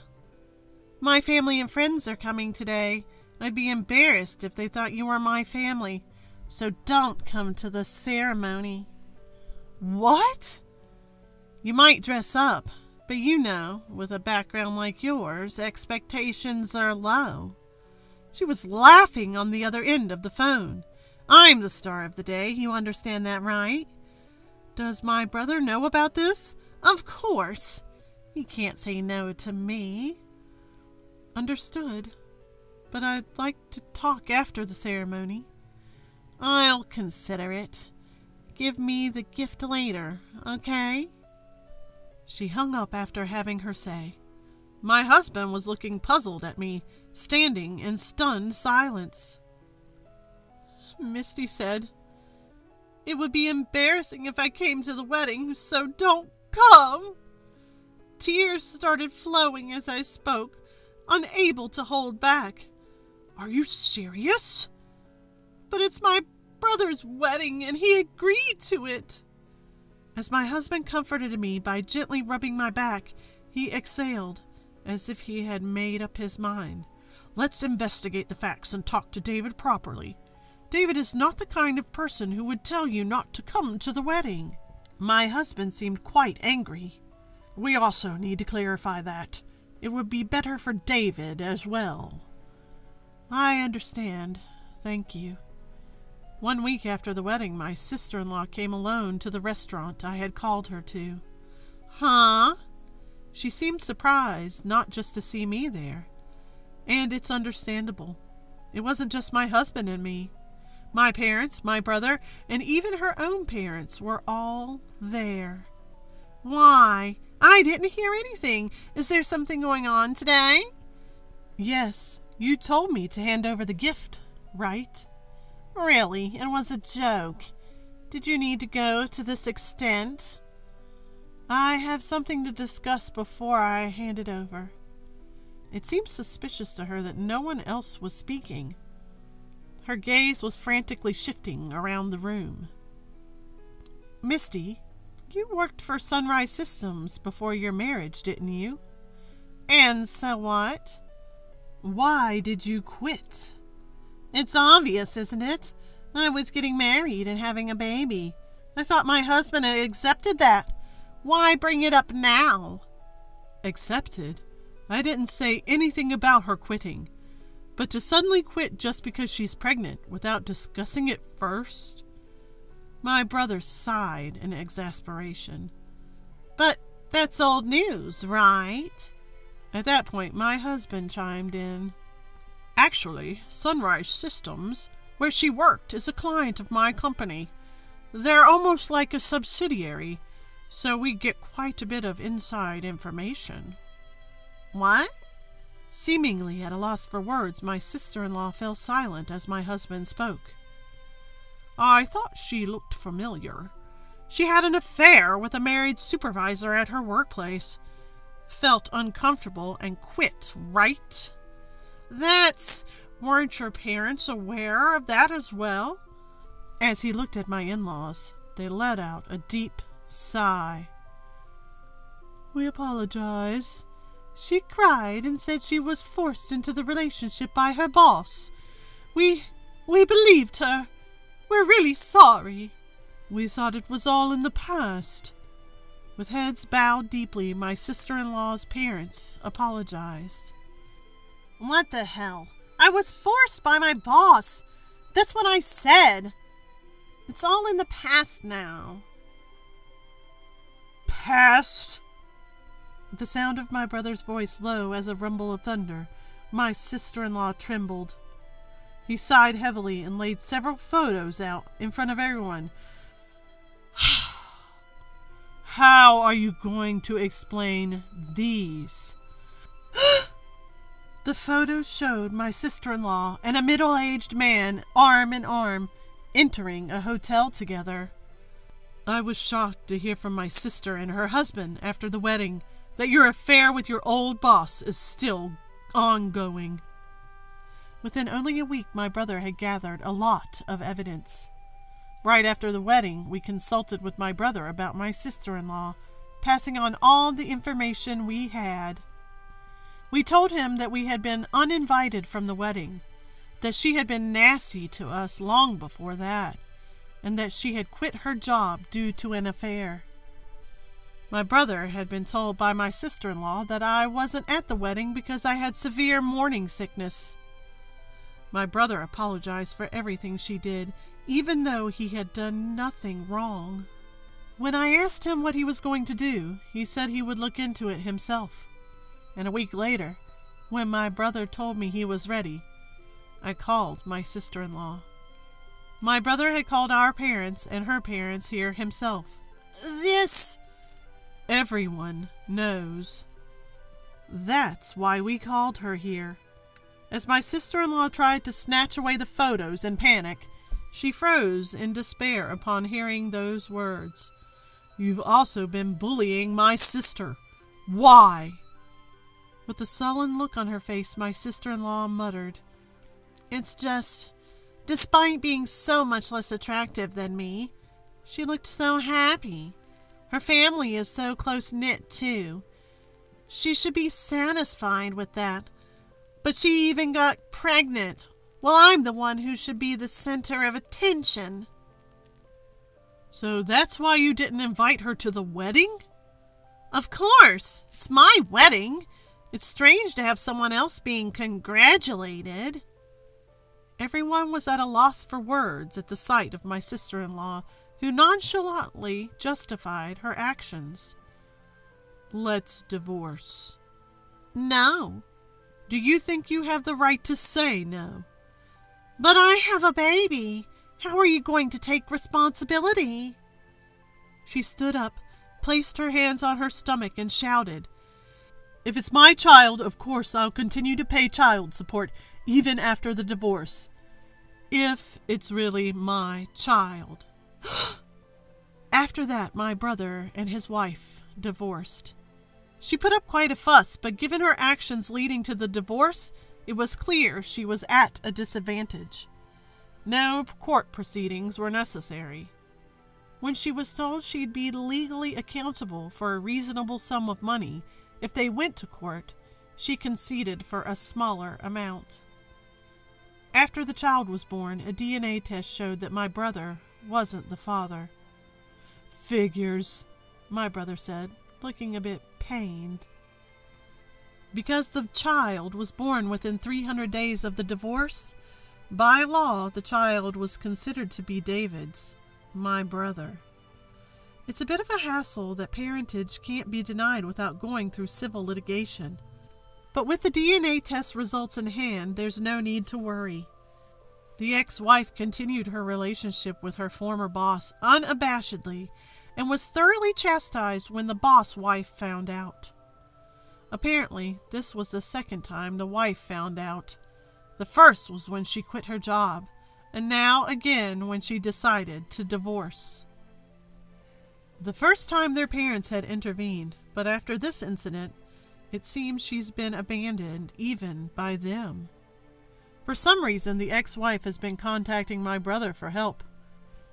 "My family and friends are coming today. I'd be embarrassed if they thought you were my family, so don't come to the ceremony." "What?" "You might dress up, but you know, with a background like yours, expectations are low." She was laughing on the other end of the phone. "I'm the star of the day, you understand that, right?" "Does my brother know about this?" "Of course. He can't say no to me." "Understood. But I'd like to talk after the ceremony." "I'll consider it. Give me the gift later, okay?" She hung up after having her say. My husband was looking puzzled at me, standing in stunned silence. Misty said, "It would be embarrassing if I came to the wedding, so don't come." Tears started flowing as I spoke, unable to hold back. "Are you serious?" "But it's my brother's wedding and he agreed to it." As my husband comforted me by gently rubbing my back, he exhaled, as if he had made up his mind. "Let's investigate the facts and talk to David properly. David is not the kind of person who would tell you not to come to the wedding." My husband seemed quite angry. "We also need to clarify that. It would be better for David as well." "I understand. Thank you." 1 week after the wedding, my sister-in-law came alone to the restaurant I had called her to. "Huh?" She seemed surprised not just to see me there. And it's understandable. It wasn't just my husband and me. My parents, my brother, and even her own parents were all there. "Why? I didn't hear anything. Is there something going on today?" "Yes, you told me to hand over the gift, right?" "Really? It was a joke. Did you need to go to this extent?" "I have something to discuss before I hand it over." It seemed suspicious to her that no one else was speaking. Her gaze was frantically shifting around the room. "Misty, you worked for Sunrise Systems before your marriage, didn't you?" "And so what?" "Why did you quit?" "It's obvious, isn't it? I was getting married and having a baby. I thought my husband had accepted that. Why bring it up now?" "Accepted? I didn't say anything about her quitting. But to suddenly quit just because she's pregnant without discussing it first?" My brother sighed in exasperation. "But that's old news, right?" At that point, my husband chimed in. "Actually, Sunrise Systems, where she worked, is a client of my company. They're almost like a subsidiary, so we get quite a bit of inside information." "What?" Seemingly at a loss for words, my sister-in-law fell silent as my husband spoke. "I thought she looked familiar. She had an affair with a married supervisor at her workplace. Felt uncomfortable and quit, right?" Weren't your parents aware of that as well?" As he looked at my in-laws, they let out a deep sigh. "We apologize. She cried and said she was forced into the relationship by her boss. We believed her. We're really sorry. We thought it was all in the past." With heads bowed deeply, my sister-in-law's parents apologized. "What the hell? I was forced by my boss. That's what I said. It's all in the past now." "Past?" The sound of my brother's voice low as a rumble of thunder, my sister-in-law trembled. He sighed heavily and laid several photos out in front of everyone. "How are you going to explain these?" The photos showed my sister-in-law and a middle-aged man arm in arm, entering a hotel together. I was shocked to hear from my sister and her husband after the wedding that your affair with your old boss is still ongoing. Within only a week, my brother had gathered a lot of evidence. Right after the wedding, we consulted with my brother about my sister-in-law, passing on all the information we had. We told him that we had been uninvited from the wedding, that she had been nasty to us long before that, and that she had quit her job due to an affair. My brother had been told by my sister-in-law that I wasn't at the wedding because I had severe morning sickness. My brother apologized for everything she did, even though he had done nothing wrong. When I asked him what he was going to do, he said he would look into it himself. And a week later, when my brother told me he was ready, I called my sister-in-law. My brother had called our parents and her parents here himself. This, everyone knows. That's why we called her here. As my sister-in-law tried to snatch away the photos in panic, she froze in despair upon hearing those words. You've also been bullying my sister. Why? With a sullen look on her face, my sister-in-law muttered, It's just, despite being so much less attractive than me, she looked so happy. Her family is so close-knit, too. She should be satisfied with that. But she even got pregnant. Well, I'm the one who should be the center of attention. So that's why you didn't invite her to the wedding? Of course. It's my wedding. It's strange to have someone else being congratulated. Everyone was at a loss for words at the sight of my sister-in-law, who nonchalantly justified her actions. Let's divorce. No. Do you think you have the right to say no? But I have a baby. How are you going to take responsibility? She stood up, placed her hands on her stomach, and shouted, If it's my child, of course I'll continue to pay child support, even after the divorce. If it's really my child. After that, my brother and his wife divorced. She put up quite a fuss, but given her actions leading to the divorce, it was clear she was at a disadvantage. No court proceedings were necessary. When she was told she'd be legally accountable for a reasonable sum of money if they went to court, she conceded for a smaller amount. After the child was born, a DNA test showed that my brother wasn't the father. Figures, my brother said, looking a bit pained. Because the child was born within 300 days of the divorce, by law the child was considered to be David's, my brother. It's a bit of a hassle that parentage can't be denied without going through civil litigation. But with the DNA test results in hand, there's no need to worry. The ex-wife continued her relationship with her former boss unabashedly and was thoroughly chastised when the boss wife found out. Apparently, this was the second time the wife found out. The first was when she quit her job, and now again when she decided to divorce. The first time their parents had intervened, but after this incident, it seems she's been abandoned even by them. For some reason, the ex-wife has been contacting my brother for help,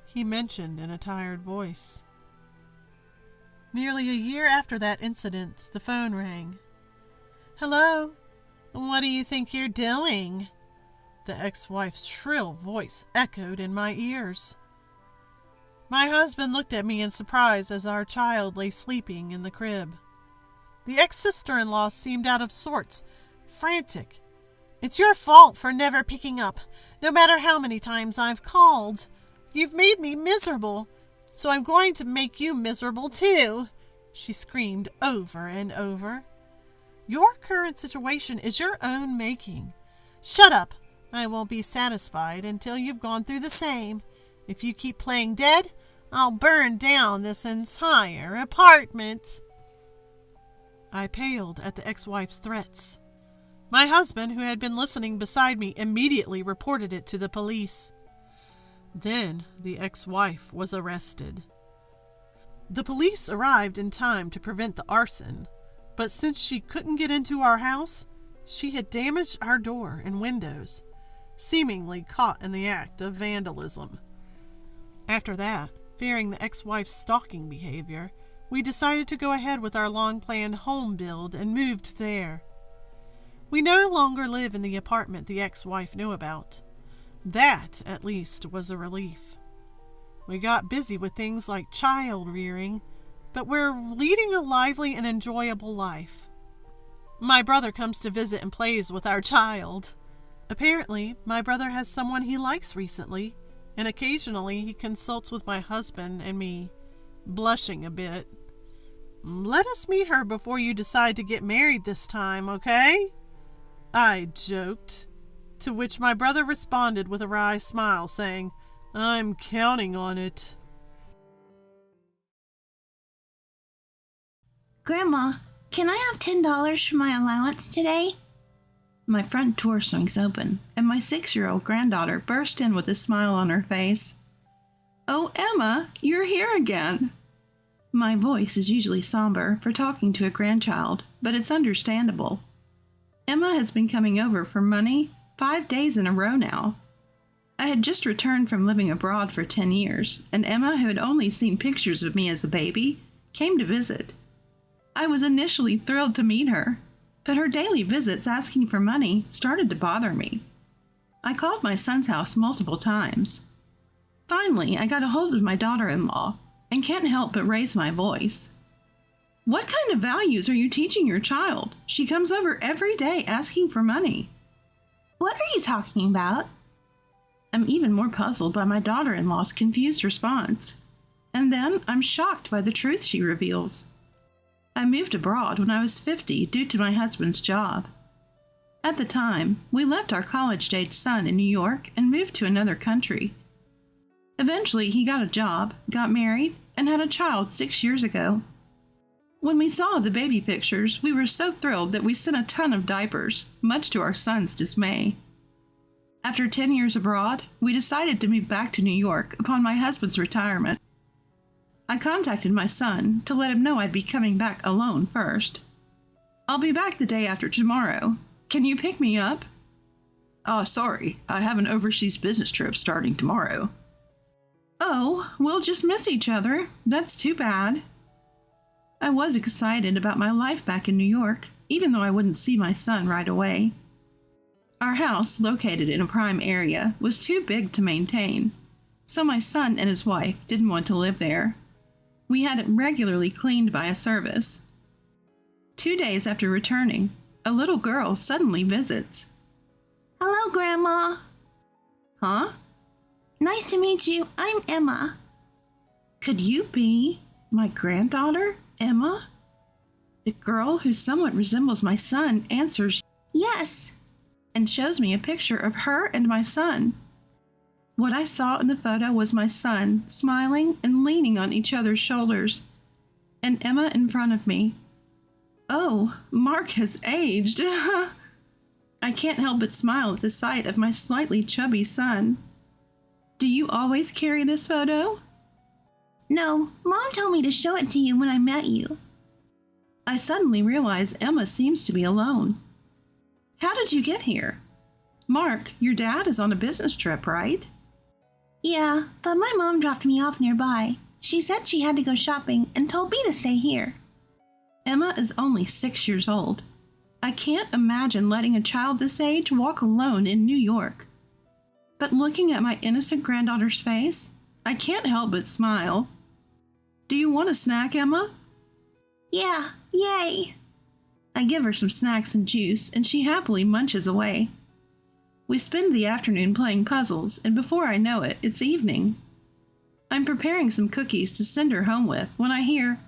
he mentioned in a tired voice. Nearly a year after that incident, the phone rang. Hello? What do you think you're doing? The ex-wife's shrill voice echoed in my ears. My husband looked at me in surprise as our child lay sleeping in the crib. The ex-sister-in-law seemed out of sorts, frantic. It's your fault for never picking up, no matter how many times I've called. You've made me miserable, so I'm going to make you miserable too, she screamed over and over. Your current situation is your own making. Shut up. I won't be satisfied until you've gone through the same. If you keep playing dead, I'll burn down this entire apartment. I paled at the ex-wife's threats. My husband, who had been listening beside me, immediately reported it to the police. Then the ex-wife was arrested. The police arrived in time to prevent the arson, but since she couldn't get into our house, she had damaged our door and windows, seemingly caught in the act of vandalism. After that, fearing the ex-wife's stalking behavior, we decided to go ahead with our long-planned home build and moved there. We no longer live in the apartment the ex-wife knew about. That, at least, was a relief. We got busy with things like child rearing, but we're leading a lively and enjoyable life. My brother comes to visit and plays with our child. Apparently, my brother has someone he likes recently, and occasionally he consults with my husband and me, blushing a bit. Let us meet her before you decide to get married this time, okay? I joked, to which my brother responded with a wry smile, saying, I'm counting on it. Grandma, can I have $10 for my allowance today? My front door swings open, and my 6-year-old granddaughter burst in with a smile on her face. Oh, Emma, you're here again. My voice is usually somber for talking to a grandchild, but it's understandable. Emma has been coming over for money 5 days in a row now. I had just returned from living abroad for 10 years, and Emma, who had only seen pictures of me as a baby, came to visit. I was initially thrilled to meet her, but her daily visits asking for money started to bother me. I called my son's house multiple times. Finally, I got a hold of my daughter-in-law and can't help but raise my voice. What kind of values are you teaching your child? She comes over every day asking for money. What are you talking about? I'm even more puzzled by my daughter-in-law's confused response. And then I'm shocked by the truth she reveals. I moved abroad when I was 50 due to my husband's job. At the time, we left our college-age son in New York and moved to another country. Eventually, he got a job, got married, and had a child 6 years ago. When we saw the baby pictures, we were so thrilled that we sent a ton of diapers, much to our son's dismay. After 10 years abroad, we decided to move back to New York upon my husband's retirement. I contacted my son to let him know I'd be coming back alone first. I'll be back the day after tomorrow. Can you pick me up? Sorry, I have an overseas business trip starting tomorrow. Oh, we'll just miss each other. That's too bad. I was excited about my life back in New York, even though I wouldn't see my son right away. Our house, located in a prime area, was too big to maintain, so my son and his wife didn't want to live there. We had it regularly cleaned by a service. 2 days after returning, a little girl suddenly visits. Hello, Grandma. Huh? Nice to meet you. I'm Emma. Could you be my granddaughter, Emma? The girl, who somewhat resembles my son, answers, yes, and shows me a picture of her and my son. What I saw in the photo was my son smiling and leaning on each other's shoulders, and Emma in front of me. Oh, Mark has aged. I can't help but smile at the sight of my slightly chubby son. Do you always carry this photo? No, Mom told me to show it to you when I met you. I suddenly realize Emma seems to be alone. How did you get here? Mark, your dad is on a business trip, right? Yeah, but my mom dropped me off nearby. She said she had to go shopping and told me to stay here. Emma is only 6 years old. I can't imagine letting a child this age walk alone in New York. But looking at my innocent granddaughter's face, I can't help but smile. Do you want a snack, Emma? Yeah, yay! I give her some snacks and juice, and she happily munches away. We spend the afternoon playing puzzles, and before I know it, it's evening. I'm preparing some cookies to send her home with when I hear,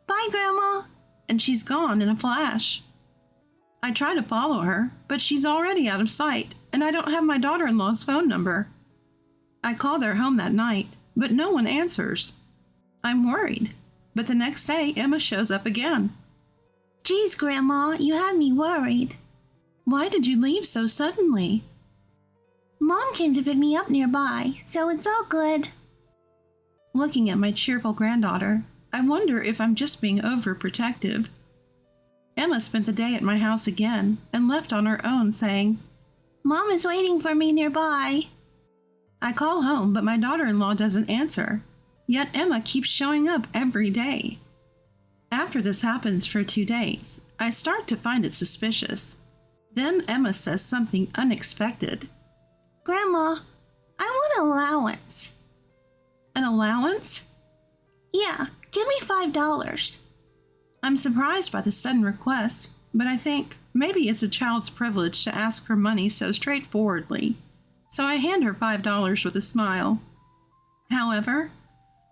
"Bye, Grandma," and she's gone in a flash. I try to follow her, but she's already out of sight, and I don't have my daughter-in-law's phone number. I call their home that night, but no one answers. I'm worried, but the next day Emma shows up again. Geez, Grandma, you had me worried. Why did you leave so suddenly? Mom came to pick me up nearby, so it's all good. Looking at my cheerful granddaughter, I wonder if I'm just being overprotective. Emma spent the day at my house again and left on her own, saying, "Mom is waiting for me nearby." I call home, but my daughter-in-law doesn't answer. Yet Emma keeps showing up every day. After this happens for 2 days, I start to find it suspicious. Then Emma says something unexpected. "Grandma, I want an allowance." "An allowance?" "Yeah, give me $5. I'm surprised by the sudden request, but I think maybe it's a child's privilege to ask for money so straightforwardly, so I hand her $5 with a smile. However,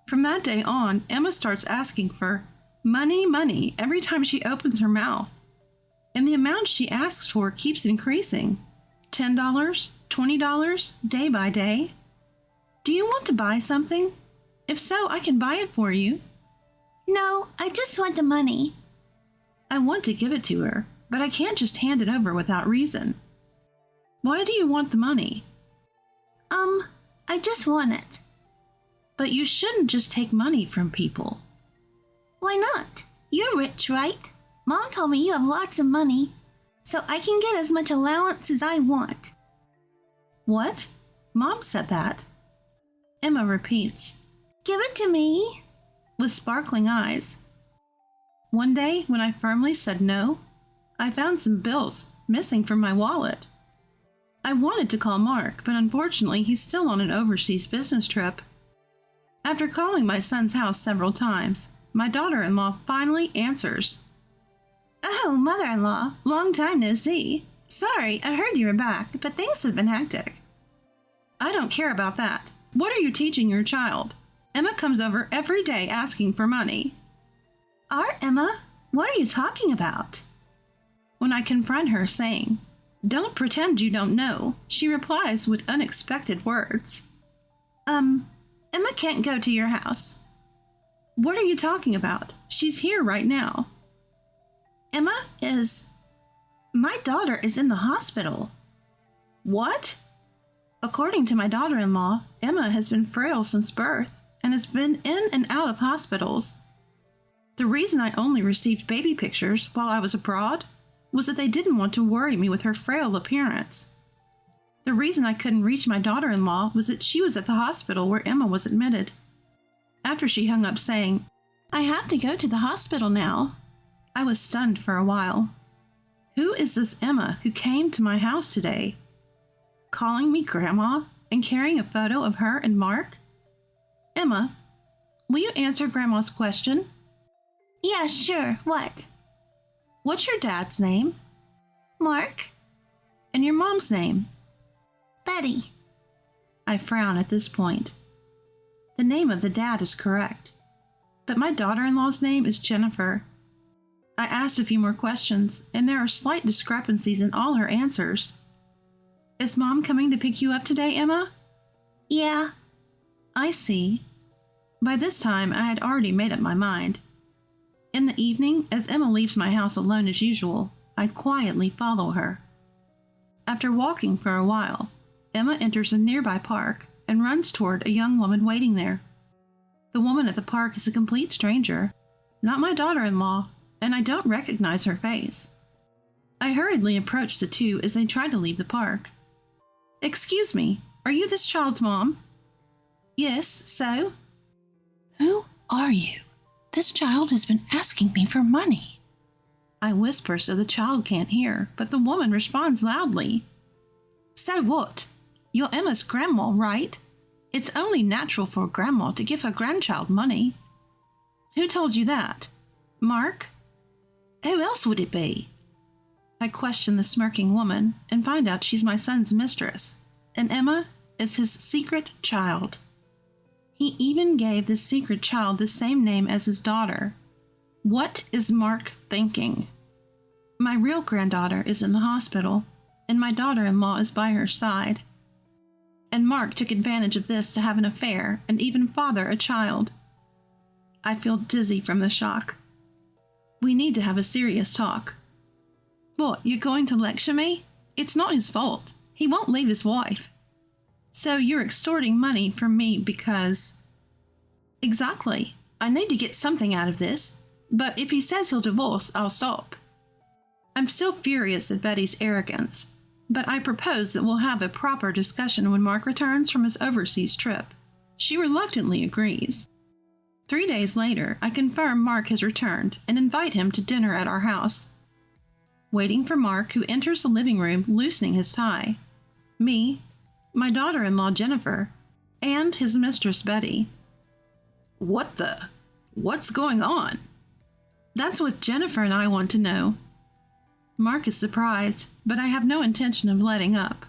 from that day on, Emma starts asking for money every time she opens her mouth, and the amount she asks for keeps increasing. $10, $20, day by day. "Do you want to buy something? If so, I can buy it for you." "No, I just want the money." I want to give it to her, but I can't just hand it over without reason. "Why do you want the money?" I just want it." "But you shouldn't just take money from people." "Why not? You're rich, right? Mom told me you have lots of money, so I can get as much allowance as I want." "What? Mom said that?" Emma repeats, "Give it to me," with sparkling eyes. One day, when I firmly said no, I found some bills missing from my wallet. I wanted to call Mark, but unfortunately he's still on an overseas business trip. After calling my son's house several times, my daughter-in-law finally answers. "Oh, mother-in-law, long time no see. Sorry, I heard you were back, but things have been hectic." "I don't care about that. What are you teaching your child? Emma comes over every day asking for money." Emma, what are you talking about?" When I confront her saying, "Don't pretend you don't know," she replies with unexpected words. Emma can't go to your house." "What are you talking about? She's here right now." My daughter is in the hospital." "What?" According to my daughter-in-law, Emma has been frail since birth and has been in and out of hospitals. The reason I only received baby pictures while I was abroad was that they didn't want to worry me with her frail appearance. The reason I couldn't reach my daughter-in-law was that she was at the hospital where Emma was admitted. After she hung up saying, "I have to go to the hospital now," I was stunned for a while. Who is this Emma who came to my house today? Calling me Grandma and carrying a photo of her and Mark? "Emma, will you answer Grandma's question?" "Yeah, sure. What?" "What's your dad's name?" "Mark." "And your mom's name?" "Betty." I frown at this point. The name of the dad is correct, but my daughter-in-law's name is Jennifer. I asked a few more questions, and there are slight discrepancies in all her answers. "Is Mom coming to pick you up today, Emma?" "Yeah." "I see." By this time, I had already made up my mind. In the evening, as Emma leaves my house alone as usual, I quietly follow her. After walking for a while, Emma enters a nearby park and runs toward a young woman waiting there. The woman at the park is a complete stranger, not my daughter-in-law, and I don't recognize her face. I hurriedly approach the two as they try to leave the park. "Excuse me, are you this child's mom?" "Yes, so?" "Who are you? This child has been asking me for money." I whisper so the child can't hear, but the woman responds loudly. "So what? You're Emma's grandma, right? It's only natural for a grandma to give her grandchild money." "Who told you that? Mark?" "Who else would it be?" I question the smirking woman and find out she's my son's mistress, and Emma is his secret child. He even gave this secret child the same name as his daughter. What is Mark thinking? My real granddaughter is in the hospital, and my daughter-in-law is by her side. And Mark took advantage of this to have an affair and even father a child. I feel dizzy from the shock. We need to have a serious talk. "What, you're going to lecture me? It's not his fault. He won't leave his wife." So you're extorting money from me because... Exactly. I need to get something out of this. But if he says he'll divorce, I'll stop. I'm still furious at Betty's arrogance, but I propose that we'll have a proper discussion when Mark returns from his overseas trip. She reluctantly agrees. 3 days later, I confirm Mark has returned and invite him to dinner at our house. Waiting for Mark, who enters the living room loosening his tie. Me, my daughter-in-law Jennifer, and his mistress Betty. What's going on? That's what Jennifer and I want to know. Mark is surprised, but I have no intention of letting up.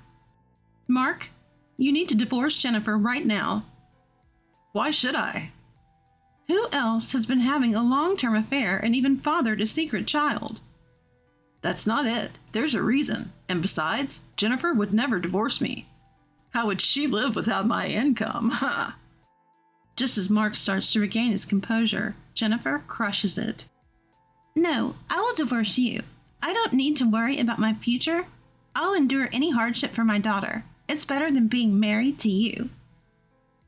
Mark, you need to divorce Jennifer right now. Why should I? Who else has been having a long-term affair and even fathered a secret child? That's not it. There's a reason. And besides, Jennifer would never divorce me. How would she live without my income? Just as Mark starts to regain his composure, Jennifer crushes it. No, I will divorce you. I don't need to worry about my future. I'll endure any hardship for my daughter. It's better than being married to you.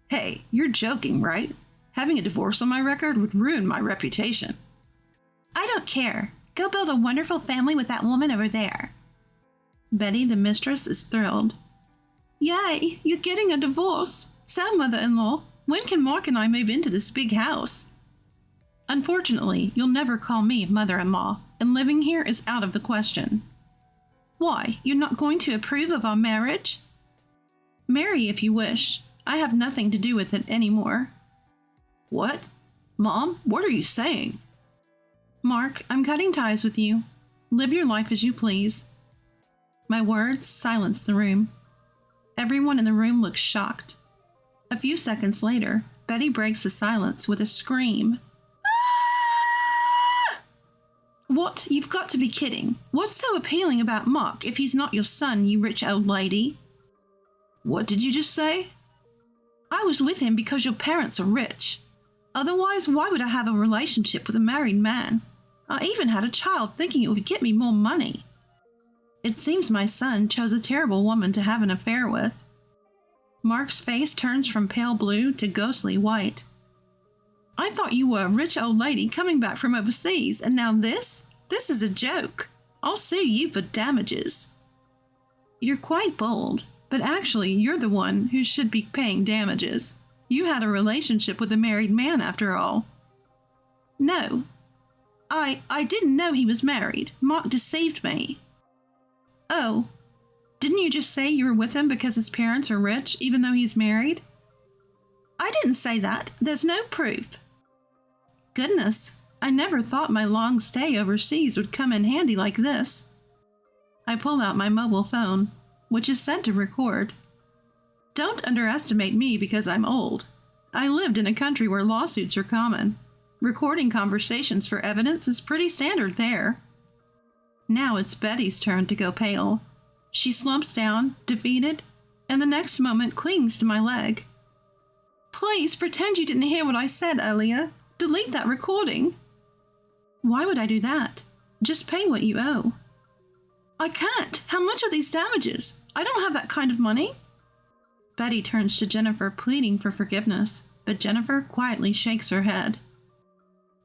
Hey, you're joking, right? Having a divorce on my record would ruin my reputation. I don't care. Go build a wonderful family with that woman over there. Betty, the mistress, is thrilled. Yay, you're getting a divorce. So, mother-in-law, when can Mark and I move into this big house? Unfortunately, you'll never call me mother-in-law, and living here is out of the question. Why, you're not going to approve of our marriage? Marry if you wish. I have nothing to do with it anymore. What? Mom, what are you saying? Mark, I'm cutting ties with you. Live your life as you please. My words silenced the room. Everyone in the room looks shocked. A few seconds later, Betty breaks the silence with a scream. Ah! What? You've got to be kidding. What's so appealing about Mark if he's not your son, you rich old lady? What did you just say? I was with him because your parents are rich. Otherwise, why would I have a relationship with a married man? I even had a child thinking it would get me more money. It seems my son chose a terrible woman to have an affair with. Mark's face turns from pale blue to ghostly white. I thought you were a rich old lady coming back from overseas, and now this? This is a joke. I'll sue you for damages. You're quite bold, but actually you're the one who should be paying damages. You had a relationship with a married man after all. No. I didn't know he was married. Mark deceived me. Oh. Didn't you just say you were with him because his parents are rich, even though he's married? I didn't say that. There's no proof. Goodness, I never thought my long stay overseas would come in handy like this. I pull out my mobile phone, which is set to record. Don't underestimate me because I'm old. I lived in a country where lawsuits are common. Recording conversations for evidence is pretty standard there. Now it's Betty's turn to go pale. She slumps down, defeated, and the next moment clings to my leg. Please pretend you didn't hear what I said, Aaliyah. Delete that recording. Why would I do that? Just pay what you owe. I can't. How much are these damages? I don't have that kind of money. Betty turns to Jennifer, pleading for forgiveness, but Jennifer quietly shakes her head.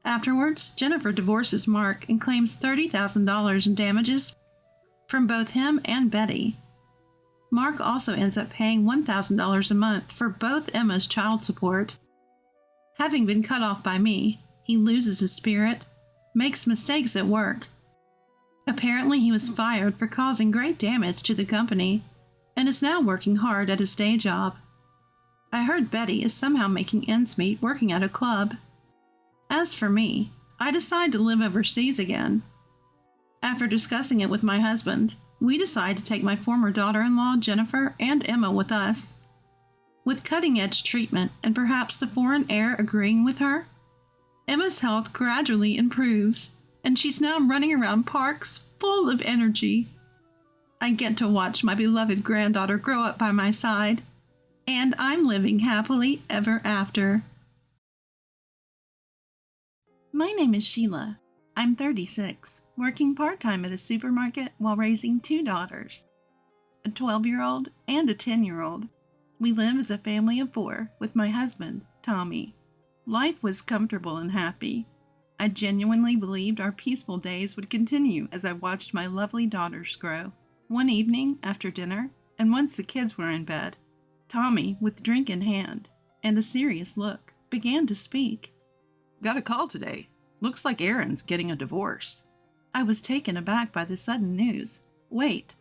Afterwards, Jennifer divorces Mark and claims $30,000 in damages from both him and Betty. Mark also ends up paying $1,000 a month for both Emma's child support. Having been cut off by me, he loses his spirit, makes mistakes at work. Apparently, he was fired for causing great damage to the company and is now working hard at his day job. I heard Betty is somehow making ends meet working at a club. As for me, I decide to live overseas again. After discussing it with my husband, we decide to take my former daughter-in-law, Jennifer, and Emma with us. With cutting-edge treatment and perhaps the foreign air agreeing with her, Emma's health gradually improves, and she's now running around parks full of energy. I get to watch my beloved granddaughter grow up by my side, and I'm living happily ever after. My name is Sheila. I'm 36, working part-time at a supermarket while raising two daughters, a 12-year-old and a 10-year-old. We live as a family of 4 with my husband, Tommy. Life was comfortable and happy. I genuinely believed our peaceful days would continue as I watched my lovely daughters grow. One evening after dinner, and once the kids were in bed, Tommy, with drink in hand and a serious look, began to speak. Got a call today. Looks like Aaron's getting a divorce. I was taken aback by the sudden news. Wait,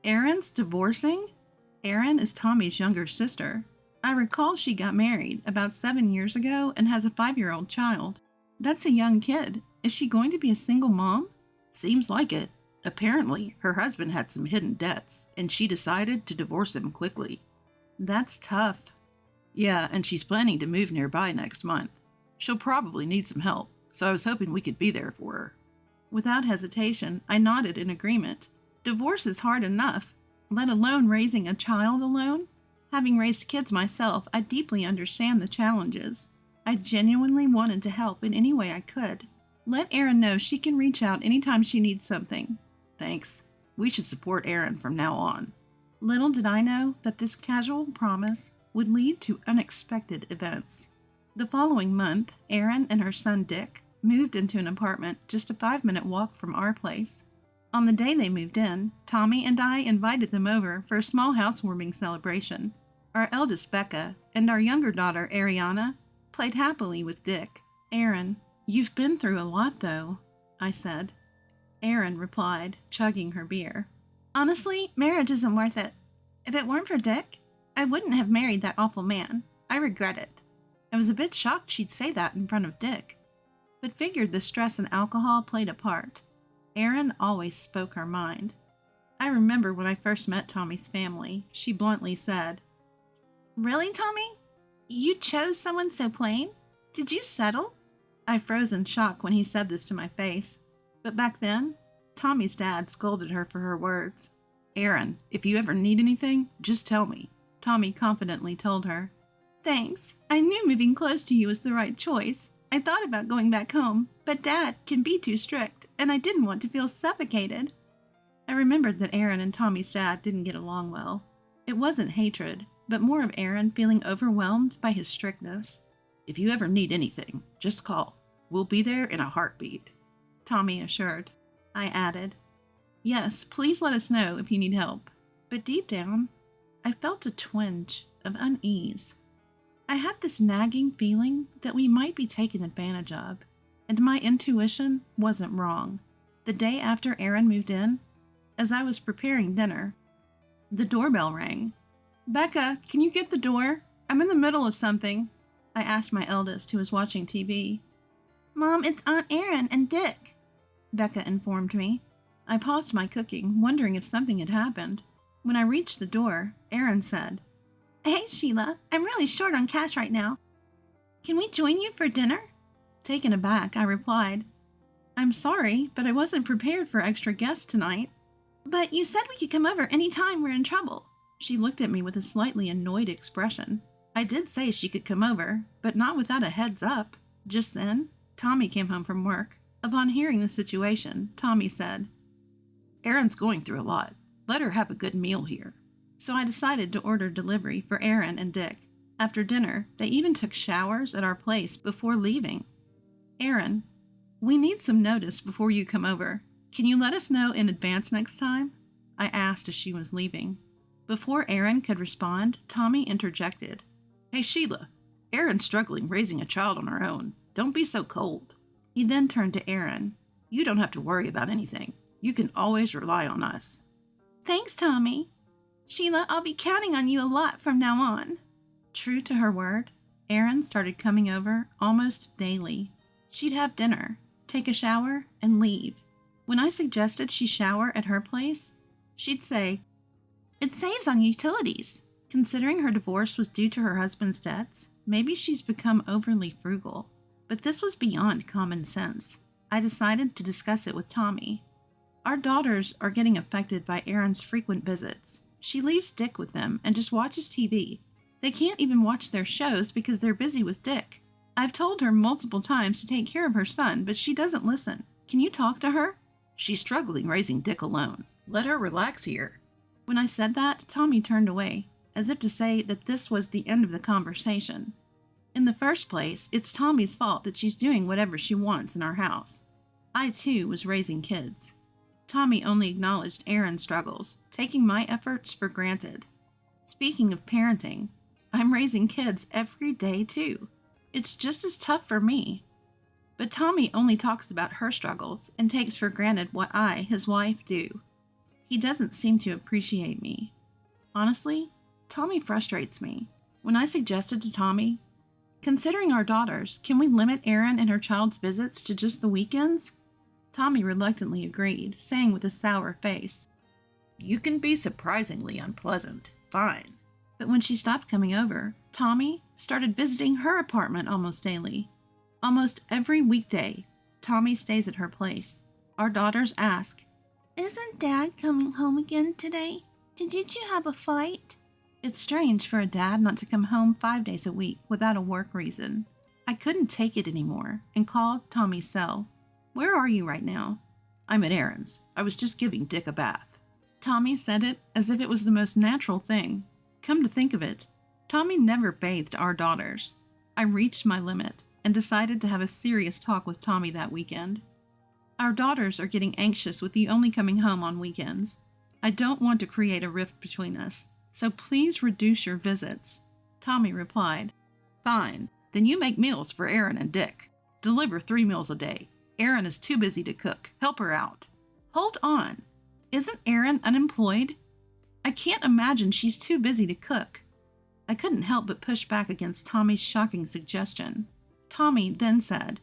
Aaron's divorcing? Aaron is Tommy's younger sister. I recall she got married about 7 years ago and has a 5-year-old child. That's a young kid. Is she going to be a single mom? Seems like it. Apparently, her husband had some hidden debts, and she decided to divorce him quickly. That's tough. Yeah, and she's planning to move nearby next month. She'll probably need some help, so I was hoping we could be there for her. Without hesitation, I nodded in agreement. Divorce is hard enough, let alone raising a child alone. Having raised kids myself, I deeply understand the challenges. I genuinely wanted to help in any way I could. Let Erin know she can reach out anytime she needs something. Thanks. We should support Aaron from now on. Little did I know that this casual promise would lead to unexpected events. The following month, Erin and her son Dick moved into an apartment just a 5-minute walk from our place. On the day they moved in, Tommy and I invited them over for a small housewarming celebration. Our eldest, Becca, and our younger daughter, Ariana, played happily with Dick. Erin, you've been through a lot, though, I said. Erin replied, chugging her beer. Honestly, marriage isn't worth it. If it weren't for Dick, I wouldn't have married that awful man. I regret it. I was a bit shocked she'd say that in front of Dick, but figured the stress and alcohol played a part. Erin always spoke her mind. I remember when I first met Tommy's family, she bluntly said, "Really, Tommy? You chose someone so plain? Did you settle?" I froze in shock when he said this to my face, but back then, Tommy's dad scolded her for her words. Erin, if you ever need anything, just tell me, Tommy confidently told her. Thanks. I knew moving close to you was the right choice. I thought about going back home, but Dad can be too strict, and I didn't want to feel suffocated. I remembered that Erin and Tommy's dad didn't get along well. It wasn't hatred, but more of Erin feeling overwhelmed by his strictness. If you ever need anything, just call. We'll be there in a heartbeat, Tommy assured. I added, yes, please let us know if you need help. But deep down, I felt a twinge of unease. I had this nagging feeling that we might be taken advantage of, and my intuition wasn't wrong. The day after Erin moved in, as I was preparing dinner, the doorbell rang. Becca, can you get the door? I'm in the middle of something, I asked my eldest, who was watching TV. Mom, it's Aunt Erin and Dick, Becca informed me. I paused my cooking, wondering if something had happened. When I reached the door, Erin said, Hey, Sheila, I'm really short on cash right now. Can we join you for dinner? Taken aback, I replied, I'm sorry, but I wasn't prepared for extra guests tonight. But you said we could come over any time we're in trouble. She looked at me with a slightly annoyed expression. I did say she could come over, but not without a heads up. Just then, Tommy came home from work. Upon hearing the situation, Tommy said, Erin's going through a lot. Let her have a good meal here. So I decided to order delivery for Erin and Dick. After dinner, they even took showers at our place before leaving. Erin, we need some notice before you come over. Can you let us know in advance next time? I asked as she was leaving. Before Erin could respond, Tommy interjected. Hey, Sheila, Erin's struggling raising a child on her own. Don't be so cold. He then turned to Erin. You don't have to worry about anything. You can always rely on us. Thanks, Tommy. Sheila, I'll be counting on you a lot from now on. True to her word, Erin started coming over almost daily. She'd have dinner, take a shower, and leave. When I suggested she shower at her place, she'd say, It saves on utilities. Considering her divorce was due to her husband's debts, maybe she's become overly frugal. But this was beyond common sense. I decided to discuss it with Tommy. Our daughters are getting affected by Erin's frequent visits. She leaves Dick with them and just watches TV. They can't even watch their shows because they're busy with Dick. I've told her multiple times to take care of her son, but she doesn't listen. Can you talk to her? She's struggling raising Dick alone. Let her relax here. When I said that, Tommy turned away. as if to say that this was the end of the conversation. In the first place, it's Tommy's fault that she's doing whatever she wants in our house. I, too, was raising kids. Tommy only acknowledged Aaron's struggles, taking my efforts for granted. Speaking of parenting, I'm raising kids every day, too. It's just as tough for me. But Tommy only talks about her struggles and takes for granted what I, his wife, do. He doesn't seem to appreciate me. Honestly, Tommy frustrates me. When I suggested to Tommy, considering our daughters, can we limit Erin and her child's visits to just the weekends? Tommy reluctantly agreed, saying with a sour face, You can be surprisingly unpleasant. Fine. But when she stopped coming over, Tommy started visiting her apartment almost daily. Almost every weekday, Tommy stays at her place. Our daughters ask, Isn't Dad coming home again today? Did you two have a fight? It's strange for a dad not to come home 5 days a week without a work reason. I couldn't take it anymore and called Tommy's cell. Where are you right now? I'm at Aaron's. I was just giving Dick a bath. Tommy said it as if it was the most natural thing. Come to think of it, Tommy never bathed our daughters. I reached my limit and decided to have a serious talk with Tommy that weekend. Our daughters are getting anxious with you only coming home on weekends. I don't want to create a rift between us, so please reduce your visits. Tommy replied, Fine, then you make meals for Aaron and Dick. Deliver 3 meals a day. Aaron is too busy to cook. Help her out. Hold on. Isn't Aaron unemployed? I can't imagine she's too busy to cook. I couldn't help but push back against Tommy's shocking suggestion. Tommy then said,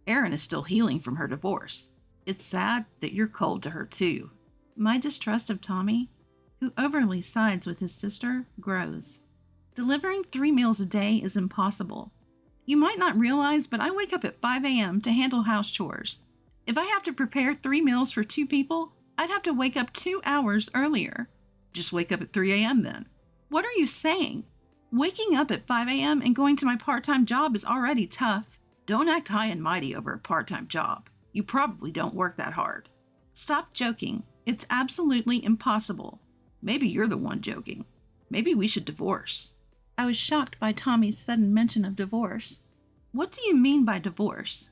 Aaron is still healing from her divorce. It's sad that you're cold to her too. My distrust of Tommy, who overly sides with his sister, grows. Delivering 3 meals a day is impossible. You might not realize, but I wake up at 5 a.m. to handle house chores. If I have to prepare 3 meals for 2 people, I'd have to wake up 2 hours earlier. Just wake up at 3 a.m. then. What are you saying? Waking up at 5 a.m. and going to my part-time job is already tough. Don't act high and mighty over a part-time job. You probably don't work that hard. Stop joking. It's absolutely impossible. Maybe you're the one joking. Maybe we should divorce. I was shocked by Tommy's sudden mention of divorce. What do you mean by divorce?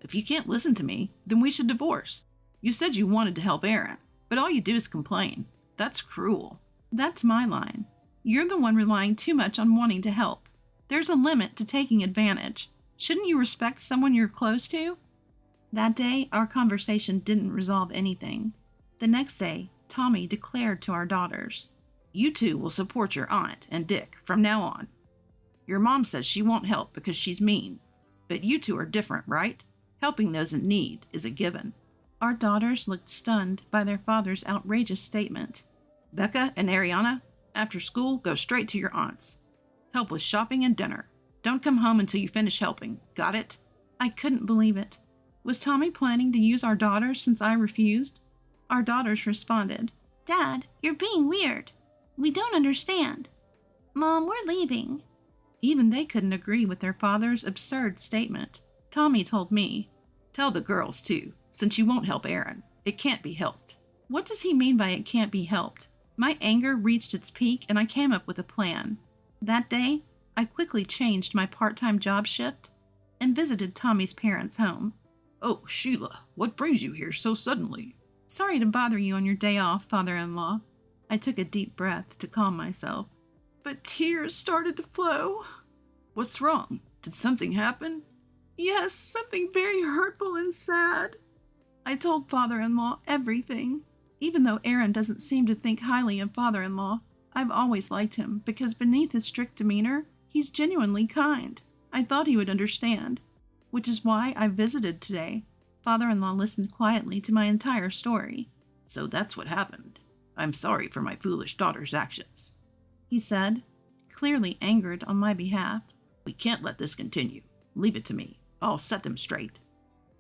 If you can't listen to me, then we should divorce. You said you wanted to help Aaron, but all you do is complain. That's cruel. That's my line. You're the one relying too much on wanting to help. There's a limit to taking advantage. Shouldn't you respect someone you're close to? That day, our conversation didn't resolve anything. The next day, Tommy declared to our daughters, You two will support your aunt and Dick from now on. Your mom says she won't help because she's mean, but you two are different, right? Helping those in need is a given. Our daughters looked stunned by their father's outrageous statement. Becca and Ariana, after school, go straight to your aunt's. Help with shopping and dinner. Don't come home until you finish helping. Got it? I couldn't believe it. Was Tommy planning to use our daughters since I refused? Our daughters responded, Dad, you're being weird. We don't understand. Mom, we're leaving. Even they couldn't agree with their father's absurd statement. Tommy told me, Tell the girls, too, since you won't help Aaron. It can't be helped. What does he mean by it can't be helped? My anger reached its peak and I came up with a plan. That day, I quickly changed my part-time job shift and visited Tommy's parents' home. Oh, Sheila, what brings you here so suddenly? Sorry to bother you on your day off, father-in-law. I took a deep breath to calm myself, but tears started to flow. What's wrong? Did something happen? Yes, something very hurtful and sad. I told father-in-law everything. Even though Aaron doesn't seem to think highly of father-in-law, I've always liked him because beneath his strict demeanor, he's genuinely kind. I thought he would understand, which is why I visited today. Father-in-law listened quietly to my entire story. So that's what happened. I'm sorry for my foolish daughter's actions, he said, clearly angered on my behalf. We can't let this continue. Leave it to me. I'll set them straight.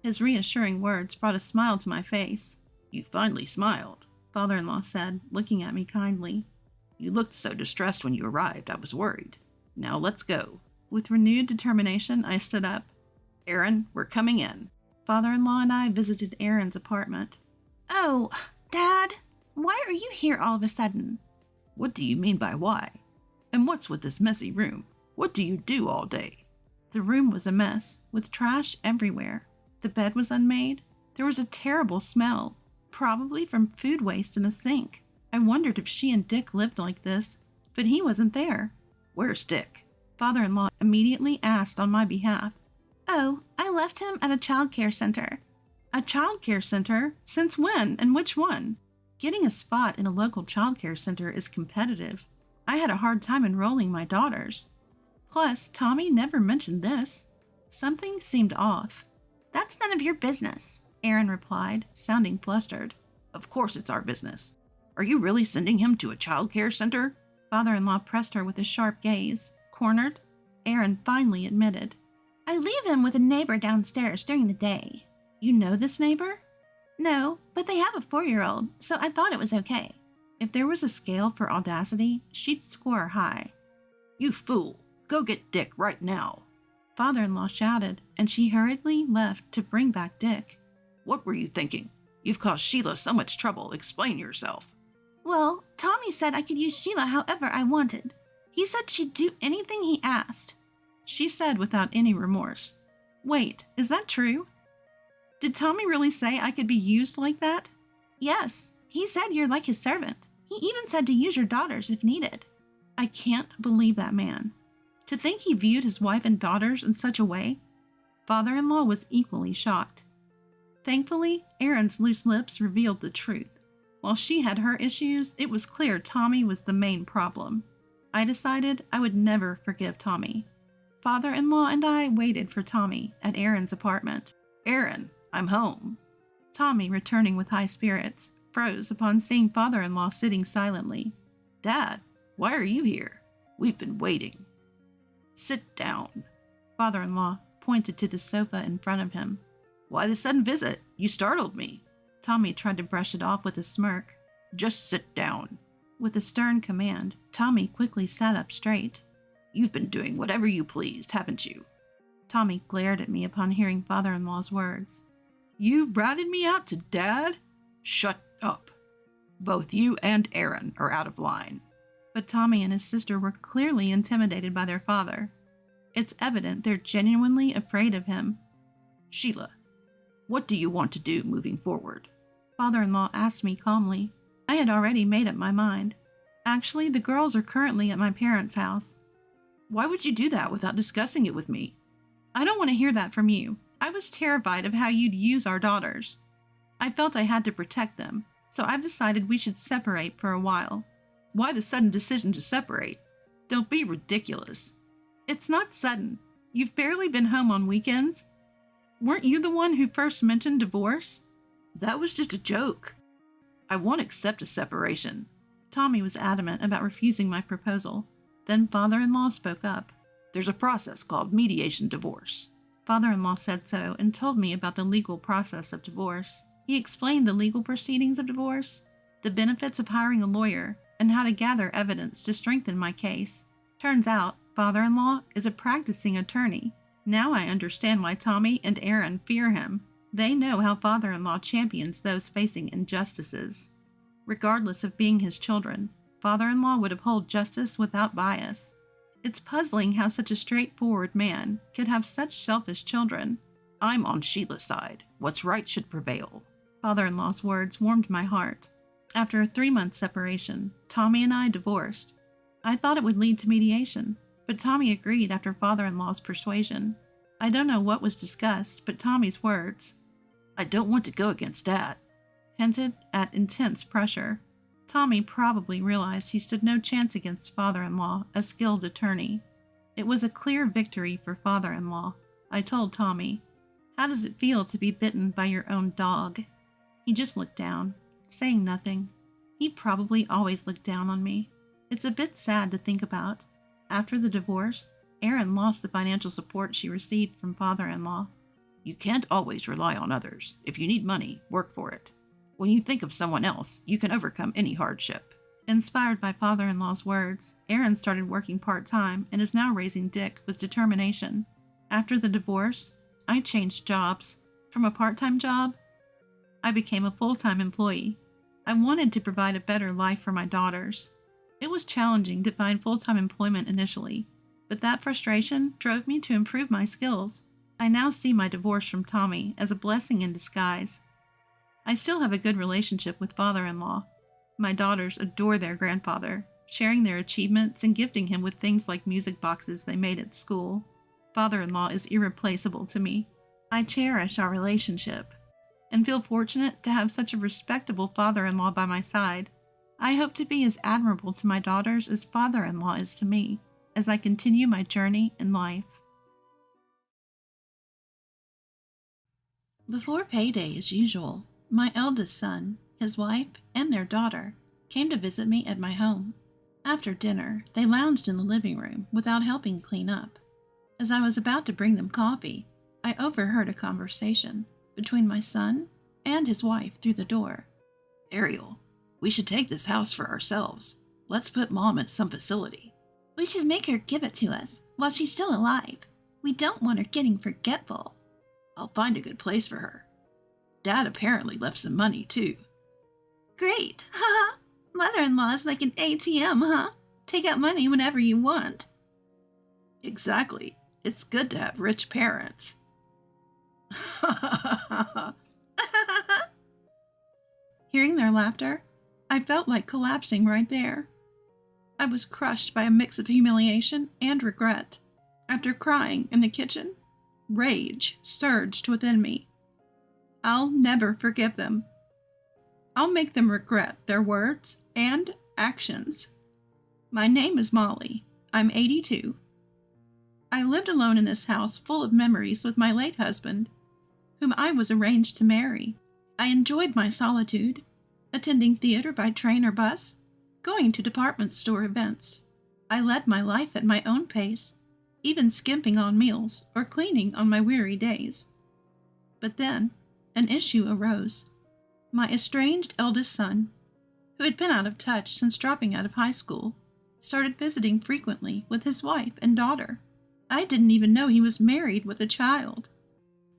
His reassuring words brought a smile to my face. You finally smiled, father-in-law said, looking at me kindly. You looked so distressed when you arrived, I was worried. Now let's go. With renewed determination, I stood up. Aaron, we're coming in. Father-in-law and I visited Aaron's apartment. Oh, Dad, why are you here all of a sudden? What do you mean by why? And what's with this messy room? What do you do all day? The room was a mess, with trash everywhere. The bed was unmade. There was a terrible smell, probably from food waste in the sink. I wondered if she and Dick lived like this, but he wasn't there. Where's Dick? Father-in-law immediately asked on my behalf. Oh, I left him at a child care center. A child care center? Since when and which one? Getting a spot in a local child care center is competitive. I had a hard time enrolling my daughters. Plus, Tommy never mentioned this. Something seemed off. That's none of your business, Aaron replied, sounding flustered. Of course it's our business. Are you really sending him to a child care center? Father-in-law pressed her with a sharp gaze. Cornered, Aaron finally admitted. I leave him with a neighbor downstairs during the day. You know this neighbor? No, but they have a 4-year-old, so I thought it was okay. If there was a scale for audacity, she'd score high. You fool! Go get Dick right now! Father-in-law shouted, and she hurriedly left to bring back Dick. What were you thinking? You've caused Sheila so much trouble. Explain yourself. Well, Tommy said I could use Sheila however I wanted. He said she'd do anything he asked. She said without any remorse. Wait, is that true? Did Tommy really say I could be used like that? Yes, he said you're like his servant. He even said to use your daughters if needed. I can't believe that man. To think he viewed his wife and daughters in such a way. Father-in-law was equally shocked. Thankfully, Aaron's loose lips revealed the truth. While she had her issues, it was clear Tommy was the main problem. I decided I would never forgive Tommy. Father-in-law and I waited for Tommy at Aaron's apartment. Aaron, I'm home. Tommy, returning with high spirits, froze upon seeing father-in-law sitting silently. Dad, why are you here? We've been waiting. Sit down. Father-in-law pointed to the sofa in front of him. Why the sudden visit? You startled me. Tommy tried to brush it off with a smirk. Just sit down. With a stern command, Tommy quickly sat up straight. You've been doing whatever you pleased, haven't you? Tommy glared at me upon hearing father-in-law's words. You ratted me out to Dad? Shut up. Both you and Aaron are out of line. But Tommy and his sister were clearly intimidated by their father. It's evident they're genuinely afraid of him. Sheila, what do you want to do moving forward? Father-in-law asked me calmly. I had already made up my mind. Actually, the girls are currently at my parents' house. Why would you do that without discussing it with me? I don't want to hear that from you. I was terrified of how you'd use our daughters. I felt I had to protect them, so I've decided we should separate for a while. Why the sudden decision to separate? Don't be ridiculous. It's not sudden. You've barely been home on weekends. Weren't you the one who first mentioned divorce? That was just a joke. I won't accept a separation. Tommy was adamant about refusing my proposal. Then father-in-law spoke up. There's a process called mediation divorce. Father-in-law said so and told me about the legal process of divorce. He explained the legal proceedings of divorce, the benefits of hiring a lawyer, and how to gather evidence to strengthen my case. Turns out, father-in-law is a practicing attorney. Now I understand why Tommy and Aaron fear him. They know how father-in-law champions those facing injustices. Regardless of being his children, father-in-law would uphold justice without bias. It's puzzling how such a straightforward man could have such selfish children. I'm on Sheila's side. What's right should prevail. Father-in-law's words warmed my heart. After a 3-month separation, Tommy and I divorced. I thought it would lead to mediation, but Tommy agreed after father-in-law's persuasion. I don't know what was discussed, but Tommy's words, I don't want to go against Dad, hinted at intense pressure. Tommy probably realized he stood no chance against father-in-law, a skilled attorney. It was a clear victory for father-in-law. I told Tommy, how does it feel to be bitten by your own dog? He just looked down, saying nothing. He probably always looked down on me. It's a bit sad to think about. After the divorce, Erin lost the financial support she received from father-in-law. You can't always rely on others. If you need money, work for it. When you think of someone else, you can overcome any hardship. Inspired by father-in-law's words, Erin started working part-time and is now raising Dick with determination. After the divorce, I changed jobs. From a part-time job, I became a full-time employee. I wanted to provide a better life for my daughters. It was challenging to find full-time employment initially, but that frustration drove me to improve my skills. I now see my divorce from Tommy as a blessing in disguise. I still have a good relationship with father-in-law. My daughters adore their grandfather, sharing their achievements and gifting him with things like music boxes they made at school. Father-in-law is irreplaceable to me. I cherish our relationship and feel fortunate to have such a respectable father-in-law by my side. I hope to be as admirable to my daughters as father-in-law is to me as I continue my journey in life. Before payday as usual, my eldest son, his wife, and their daughter came to visit me at my home. After dinner, they lounged in the living room without helping clean up. As I was about to bring them coffee, I overheard a conversation between my son and his wife through the door. Ariel, we should take this house for ourselves. Let's put Mom in some facility. We should make her give it to us while she's still alive. We don't want her getting forgetful. I'll find a good place for her. Dad apparently left some money, too. Great, haha. Mother-in-law is like an ATM, huh? Take out money whenever you want. Exactly. It's good to have rich parents. Hearing their laughter, I felt like collapsing right there. I was crushed by a mix of humiliation and regret. After crying in the kitchen, rage surged within me. I'll never forgive them. I'll make them regret their words and actions. My name is Molly. I'm 82. I lived alone in this house full of memories with my late husband, whom I was arranged to marry. I enjoyed my solitude, attending theater by train or bus, going to department store events. I led my life at my own pace, even skimping on meals or cleaning on my weary days. But then, an issue arose. My estranged eldest son, who had been out of touch since dropping out of high school, started visiting frequently with his wife and daughter. I didn't even know he was married with a child.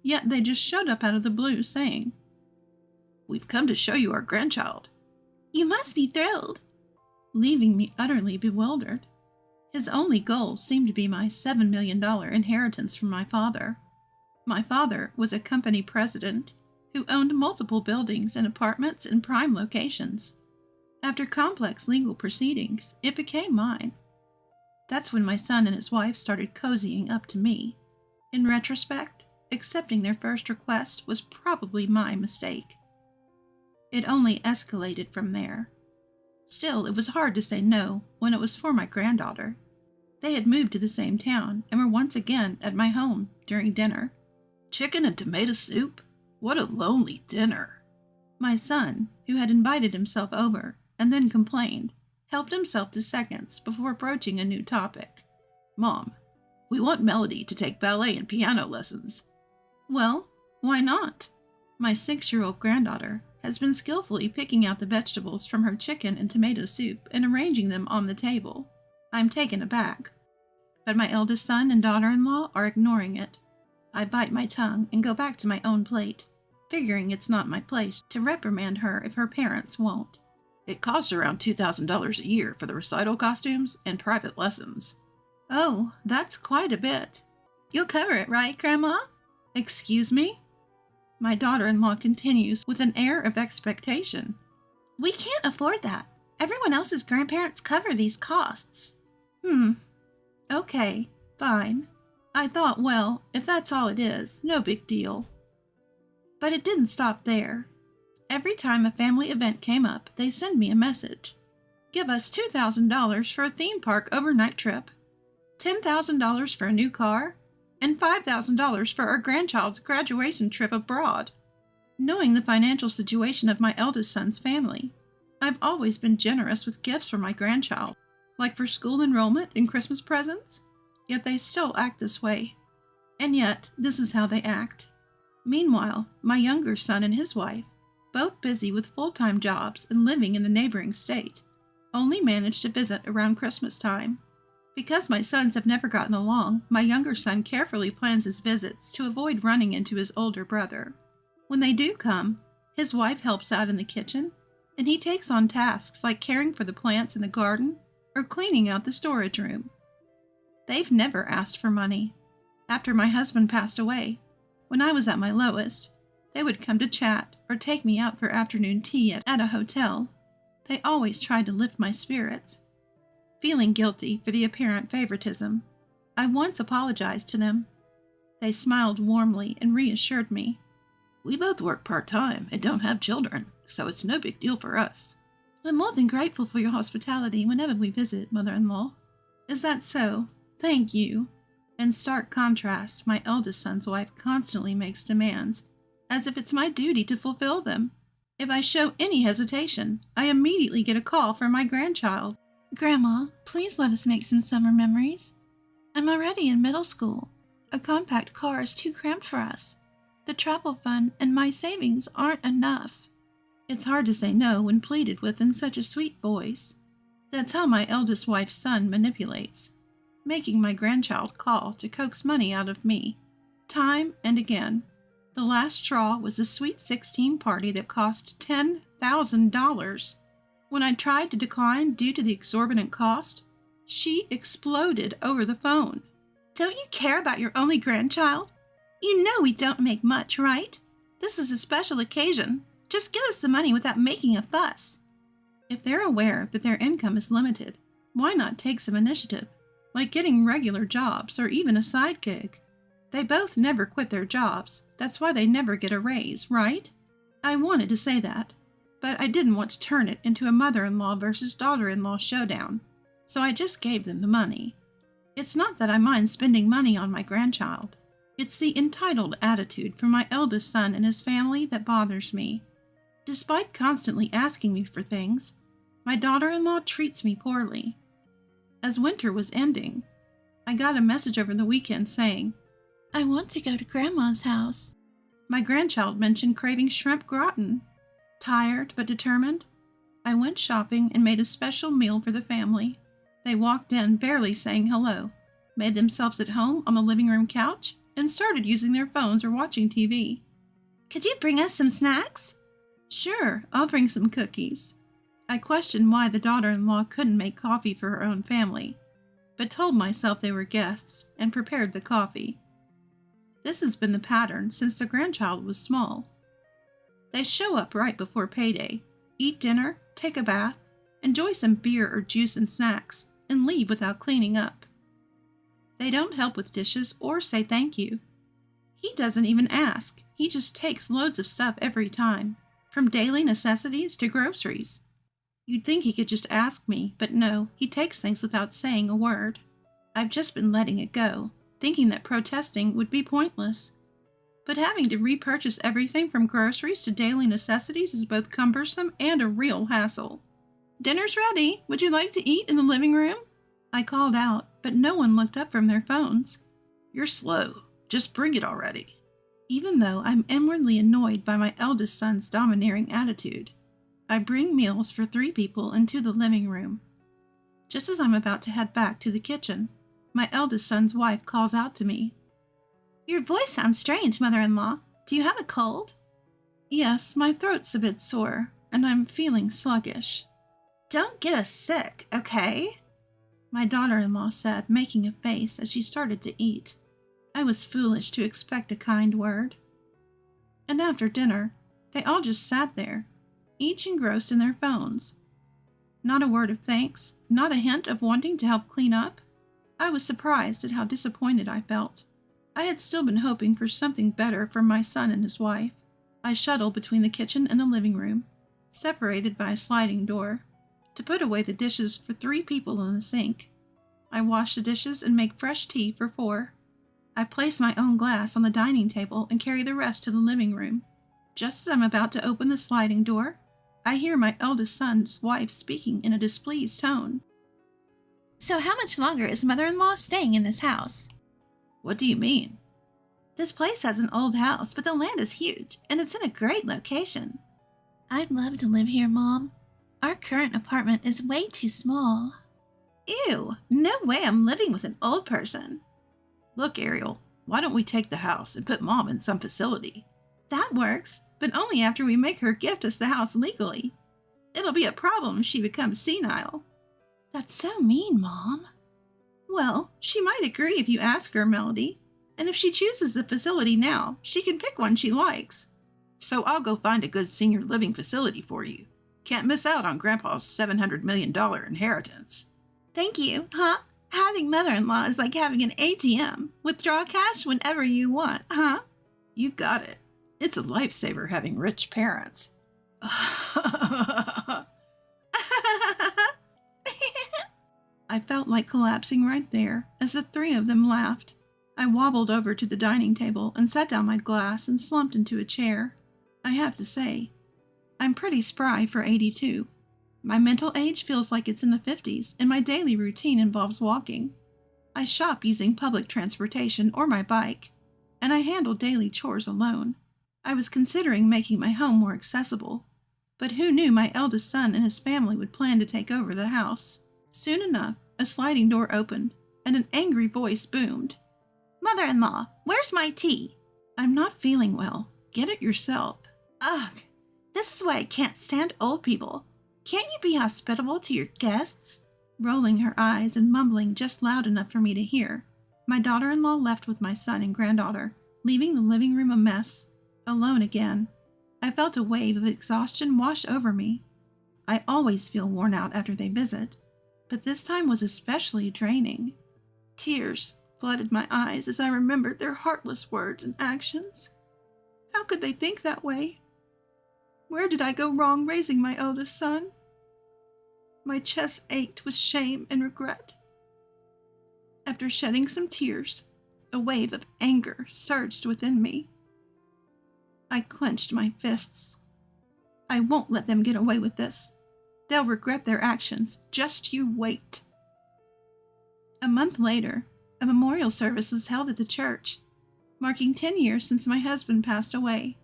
Yet they just showed up out of the blue saying, "We've come to show you our grandchild." You must be thrilled. Leaving me utterly bewildered. His only goal seemed to be my $7 million inheritance from my father. My father was a company president who owned multiple buildings and apartments in prime locations. After complex legal proceedings, it became mine. That's when my son and his wife started cozying up to me. In retrospect, accepting their first request was probably my mistake. It only escalated from there. Still, it was hard to say no when it was for my granddaughter. They had moved to the same town and were once again at my home during dinner. Chicken and tomato soup? What a lonely dinner. My son, who had invited himself over and then complained, helped himself to seconds before broaching a new topic. Mom, we want Melody to take ballet and piano lessons. Well, why not? My 6-year-old granddaughter has been skillfully picking out the vegetables from her chicken and tomato soup and arranging them on the table. I'm taken aback. But my eldest son and daughter-in-law are ignoring it. I bite my tongue and go back to my own plate, figuring it's not my place to reprimand her if her parents won't. It costs around $2,000 a year for the recital costumes and private lessons. Oh, that's quite a bit. You'll cover it, right, Grandma? Excuse me? My daughter-in-law continues with an air of expectation. We can't afford that. Everyone else's grandparents cover these costs. Okay, fine. I thought, well, if that's all it is, no big deal. But it didn't stop there. Every time a family event came up, they send me a message. Give us $2,000 for a theme park overnight trip, $10,000 for a new car, and $5,000 for our grandchild's graduation trip abroad. Knowing the financial situation of my eldest son's family, I've always been generous with gifts for my grandchild, like for school enrollment and Christmas presents, yet they still act this way. And yet, this is how they act. Meanwhile, my younger son and his wife, both busy with full-time jobs and living in the neighboring state, only manage to visit around Christmas time. Because my sons have never gotten along, my younger son carefully plans his visits to avoid running into his older brother. When they do come, his wife helps out in the kitchen, and he takes on tasks like caring for the plants in the garden or cleaning out the storage room. They've never asked for money. After my husband passed away, when I was at my lowest, they would come to chat or take me out for afternoon tea at a hotel. They always tried to lift my spirits. Feeling guilty for the apparent favoritism, I once apologized to them. They smiled warmly and reassured me. We both work part-time and don't have children, so it's no big deal for us. I'm more than grateful for your hospitality whenever we visit, mother-in-law. Is that so? Thank you. In stark contrast, my eldest son's wife constantly makes demands, as if it's my duty to fulfill them. If I show any hesitation, I immediately get a call from my grandchild. Grandma, please let us make some summer memories. I'm already in middle school. A compact car is too cramped for us. The travel fund and my savings aren't enough. It's hard to say no when pleaded with in such a sweet voice. That's how my eldest wife's son manipulates, making my grandchild call to coax money out of me, time and again. The last straw was the Sweet 16 party that cost $10,000. When I tried to decline due to the exorbitant cost, she exploded over the phone. Don't you care about your only grandchild? You know we don't make much, right? This is a special occasion. Just give us the money without making a fuss. If they're aware that their income is limited, why not take some initiative, like getting regular jobs or even a side gig? They both never quit their jobs. That's why they never get a raise, right? I wanted to say that, but I didn't want to turn it into a mother-in-law versus daughter-in-law showdown, so I just gave them the money. It's not that I mind spending money on my grandchild. It's the entitled attitude from my eldest son and his family that bothers me. Despite constantly asking me for things, my daughter-in-law treats me poorly. As winter was ending, I got a message over the weekend saying, I want to go to Grandma's house. My grandchild mentioned craving shrimp gratin. Tired but determined, I went shopping and made a special meal for the family. They walked in barely saying hello, made themselves at home on the living room couch, and started using their phones or watching TV. Could you bring us some snacks? Sure, I'll bring some cookies. I questioned why the daughter-in-law couldn't make coffee for her own family, but told myself they were guests and prepared the coffee. This has been the pattern since the grandchild was small. They show up right before payday, eat dinner, take a bath, enjoy some beer or juice and snacks, and leave without cleaning up. They don't help with dishes or say thank you. He doesn't even ask. He just takes loads of stuff every time, from daily necessities to groceries. You'd think he could just ask me, but no, he takes things without saying a word. I've just been letting it go, thinking that protesting would be pointless. But having to repurchase everything from groceries to daily necessities is both cumbersome and a real hassle. Dinner's ready. Would you like to eat in the living room? I called out, but no one looked up from their phones. You're slow. Just bring it already. Even though I'm inwardly annoyed by my eldest son's domineering attitude, I bring meals for 3 people into the living room. Just as I'm about to head back to the kitchen, my eldest son's wife calls out to me. Your voice sounds strange, mother-in-law. Do you have a cold? Yes, my throat's a bit sore, and I'm feeling sluggish. Don't get us sick, okay? My daughter-in-law said, making a face as she started to eat. I was foolish to expect a kind word. And after dinner, they all just sat there, each engrossed in their phones. Not a word of thanks, not a hint of wanting to help clean up. I was surprised at how disappointed I felt. I had still been hoping for something better from my son and his wife. I shuttled between the kitchen and the living room, separated by a sliding door, to put away the dishes for 3 people in the sink. I wash the dishes and make fresh tea for 4. I place my own glass on the dining table and carry the rest to the living room. Just as I'm about to open the sliding door, I hear my eldest son's wife speaking in a displeased tone. So how much longer is mother-in-law staying in this house? What do you mean? This place has an old house, but the land is huge, and it's in a great location. I'd love to live here, Mom. Our current apartment is way too small. Ew, no way I'm living with an old person. Look, Ariel, why don't we take the house and put Mom in some facility? That works, but only after we make her gift us the house legally. It'll be a problem if she becomes senile. That's so mean, Mom. Well, she might agree if you ask her, Melody. And if she chooses the facility now, she can pick one she likes. So I'll go find a good senior living facility for you. Can't miss out on Grandpa's $700 million inheritance. Thank you, huh? Having mother-in-law is like having an ATM. Withdraw cash whenever you want, huh? You got it. It's a lifesaver having rich parents. I felt like collapsing right there as the three of them laughed. I wobbled over to the dining table and set down my glass and slumped into a chair. I have to say, I'm pretty spry for 82. My mental age feels like it's in the 50s, and my daily routine involves walking. I shop using public transportation or my bike, and I handle daily chores alone. I was considering making my home more accessible, but who knew my eldest son and his family would plan to take over the house? Soon enough, a sliding door opened, and an angry voice boomed. Mother-in-law, where's my tea? I'm not feeling well. Get it yourself. Ugh, this is why I can't stand old people. Can't you be hospitable to your guests? Rolling her eyes and mumbling just loud enough for me to hear, my daughter-in-law left with my son and granddaughter, leaving the living room a mess. Alone again. I felt a wave of exhaustion wash over me. I always feel worn out after they visit, but this time was especially draining. Tears flooded my eyes as I remembered their heartless words and actions. How could they think that way? Where did I go wrong raising my eldest son? My chest ached with shame and regret. After shedding some tears, a wave of anger surged within me. I clenched my fists. I won't let them get away with this. They'll regret their actions. Just you wait. A month later, a memorial service was held at the church, marking 10 years since my husband passed away.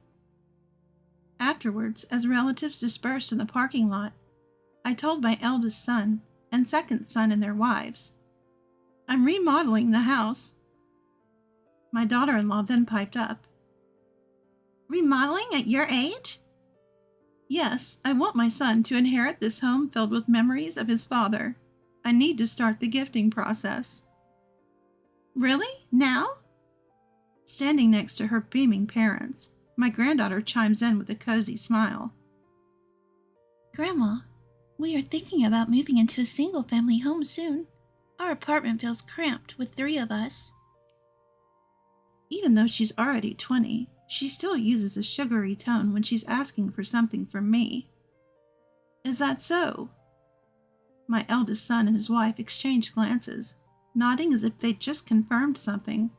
Afterwards, as relatives dispersed in the parking lot, I told my eldest son and second son and their wives, I'm remodeling the house. My daughter-in-law then piped up. Remodeling at your age? Yes, I want my son to inherit this home filled with memories of his father. I need to start the gifting process. Really? Now? Standing next to her beaming parents, my granddaughter chimes in with a cozy smile. Grandma, we are thinking about moving into a single-family home soon. Our apartment feels cramped with 3 of us. Even though she's already 20, she still uses a sugary tone when she's asking for something from me. Is that so? My eldest son and his wife exchanged glances, nodding as if they'd just confirmed something.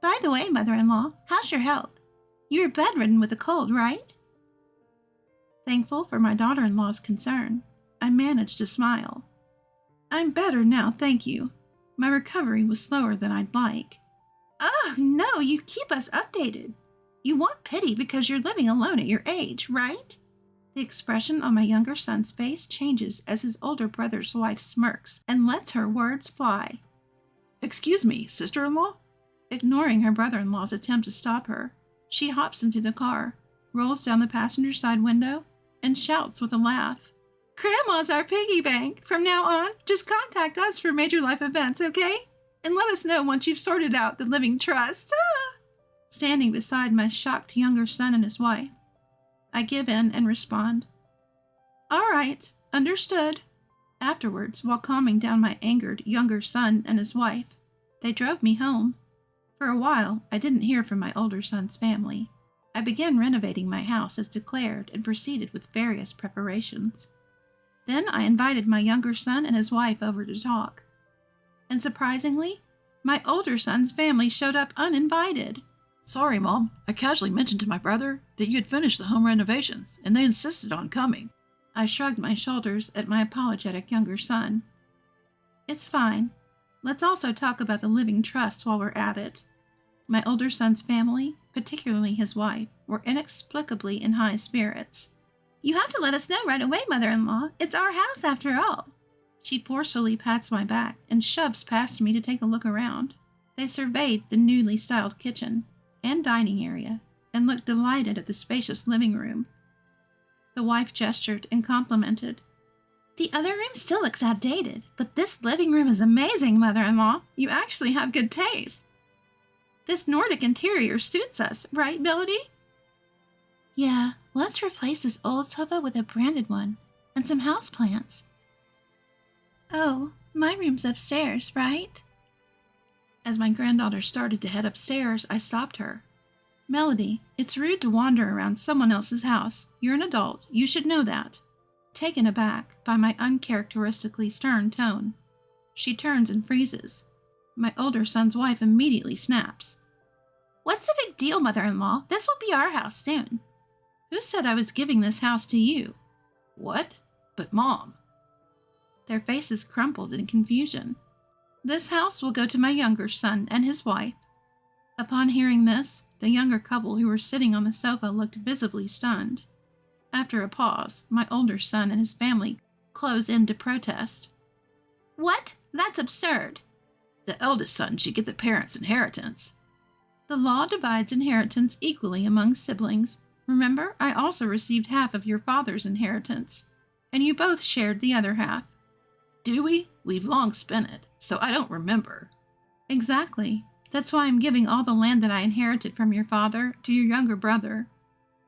By the way, mother-in-law, how's your health? You're bedridden with a cold, right? Thankful for my daughter-in-law's concern, I managed to smile. I'm better now, thank you. My recovery was slower than I'd like. Oh, no, you keep us updated. You want pity because you're living alone at your age, right? The expression on my younger son's face changes as his older brother's wife smirks and lets her words fly. Excuse me, sister-in-law? Ignoring her brother-in-law's attempt to stop her, she hops into the car, rolls down the passenger side window, and shouts with a laugh. Grandma's our piggy bank. From now on, just contact us for major life events, okay? And let us know once you've sorted out the living trust. Standing beside my shocked younger son and his wife, I give in and respond. All right, understood. Afterwards, while calming down my angered younger son and his wife, they drove me home. For a while, I didn't hear from my older son's family. I began renovating my house as declared and proceeded with various preparations. Then I invited my younger son and his wife over to talk. And surprisingly, my older son's family showed up uninvited. Sorry, Mom. I casually mentioned to my brother that you had finished the home renovations, and they insisted on coming. I shrugged my shoulders at my apologetic younger son. It's fine. Let's also talk about the living trust while we're at it. My older son's family, particularly his wife, were inexplicably in high spirits. You have to let us know right away, mother-in-law. It's our house after all. She forcefully pats my back and shoves past me to take a look around. They surveyed the newly styled kitchen and dining area and looked delighted at the spacious living room. The wife gestured and complimented. The other room still looks outdated, but this living room is amazing, Mother-in-law. You actually have good taste. This Nordic interior suits us, right, Melody? Yeah, let's replace this old sofa with a branded one and some houseplants. Oh, my room's upstairs, right? As my granddaughter started to head upstairs, I stopped her. Melody, it's rude to wander around someone else's house. You're an adult. You should know that. Taken aback by my uncharacteristically stern tone, she turns and freezes. My older son's wife immediately snaps. What's the big deal, Mother-in-law? This will be our house soon. Who said I was giving this house to you? What? But Mom. Their faces crumpled in confusion. This house will go to my younger son and his wife. Upon hearing this, the younger couple who were sitting on the sofa looked visibly stunned. After a pause, my older son and his family close in to protest. What? That's absurd. The eldest son should get the parents' inheritance. The law divides inheritance equally among siblings. Remember, I also received half of your father's inheritance, and you both shared the other half. Do we? We've long spent it, so I don't remember. Exactly. That's why I'm giving all the land that I inherited from your father to your younger brother.